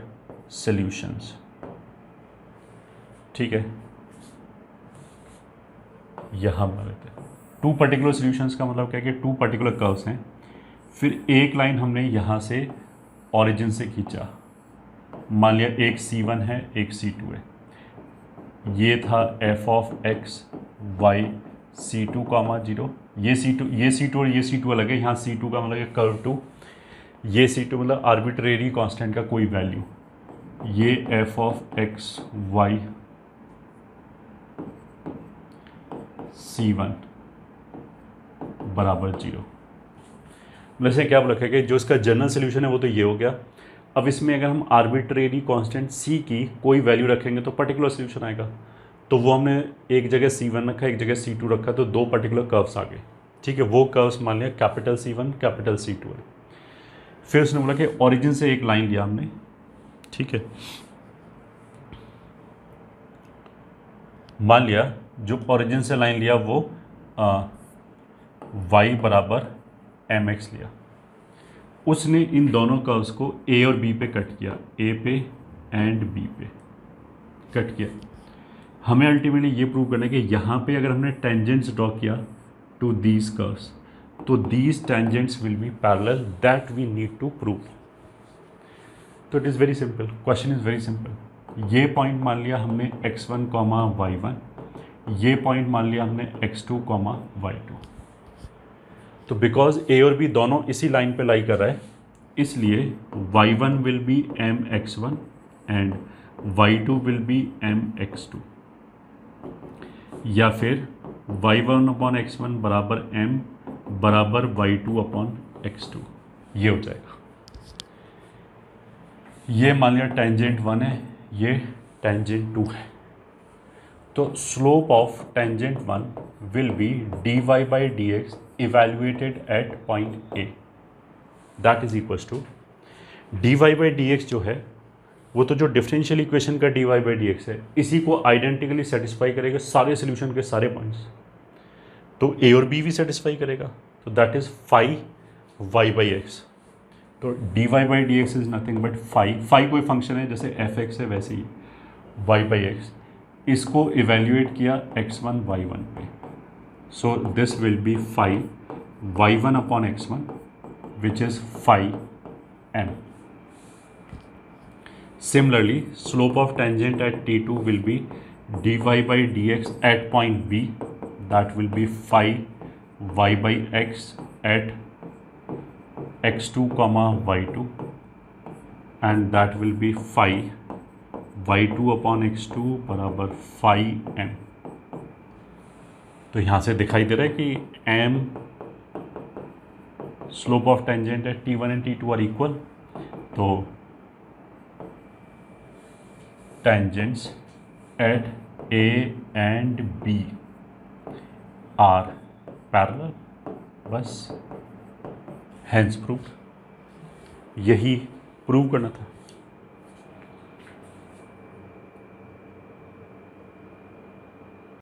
सॉल्यूशंस, ठीक है, यहाँ बना लेते हैं। 2 पर्टिकुलर सॉल्यूशंस का मतलब क्या है कि 2 पर्टिकुलर कर्व्स हैं, फिर एक लाइन हमने यहाँ से ओरिजिन से खींचा, मान लिया एक C1 है एक C2 है, ये था f of x y C2 comma 0, ये C2 और ये C2 अलग है, यहाँ C2 का मतलब कर्व 2, ये C2 मतलब आर्बिट्रेरी कांस्टेंट का कोई वैल्यू, ये F of x Y C1 बराबर 0। वैसे क्या आप रखेंगे, जो इसका जनरल सोल्यूशन है वो तो ये हो गया। अब इसमें अगर हम आर्बिट्रेरी कांस्टेंट C की कोई वैल्यू रखेंगे तो पर्टिकुलर सोल्यूशन आएगा। तो वो हमने एक जगह C1 रखा, एक जगह C2 रखा, तो दो पर्टिकुलर कर्व्स आ गए। ठीक है, वो कर्व्स मान लिया कैपिटल C1 कैपिटल C2 है। फिर उसने बोला कि ओरिजिन से एक लाइन लिया हमने, ठीक है, मान लिया जो ओरिजिन से लाइन लिया वो y बराबर mx लिया। उसने इन दोनों कर्व्स को a और b पे कट किया, a पे एंड b पे कट किया। हमें अल्टीमेटली ये प्रूव करना है कि यहाँ पे अगर हमने टेंजेंट्स ड्रॉ किया टू दीज कर्व्स, तो these tangents will be parallel, that we need to prove. तो it is very simple, question is very simple. ये पॉइंट मान लिया हमने x1 कॉमा y1, ये पॉइंट मान लिया हमने x2 कॉमा y2। तो बिकॉज a और b दोनों इसी लाइन पे लाई कर रहा है, इसलिए y1 will be mx1 and y2 will be mx2, या फिर y1 अपॉन x1 बराबर m बराबर y2 अपॉन x2, ये हो जाएगा। ये मान लिया टेंजेंट 1 है, ये टेंजेंट 2 है। तो slope of tangent 1 will be dy by dx evaluated at point A, that is equals to dy by dx जो है वो तो जो डिफरेंशियल इक्वेशन का dy बाई dx है, इसी को आइडेंटिकली सेटिस्फाई करेगा सारे सोल्यूशन के सारे पॉइंट्स। तो a और b भी सेटिस्फाई करेगा, तो that is phi y by x. तो dy by d x is nothing but phi कोई फंक्शन है, जैसे एफ एक्स है वैसे ही y बाई एक्स, इसको इवेल्युएट किया x1 y1 पे। So this will be phi y1 upon x1 which is phi m। Similarly, slope of tangent at T2 will be dy by dx at point B, that will be phi y by x at x2 comma y2, and that will be phi y2 upon x2 बराबर phi m। तो यहाँ से दिखाई दे रहा है कि m slope of tangent at T1 and T2 are equal, तो tangents at A and B are parallel, बस hence proved। यही प्रूव करना था।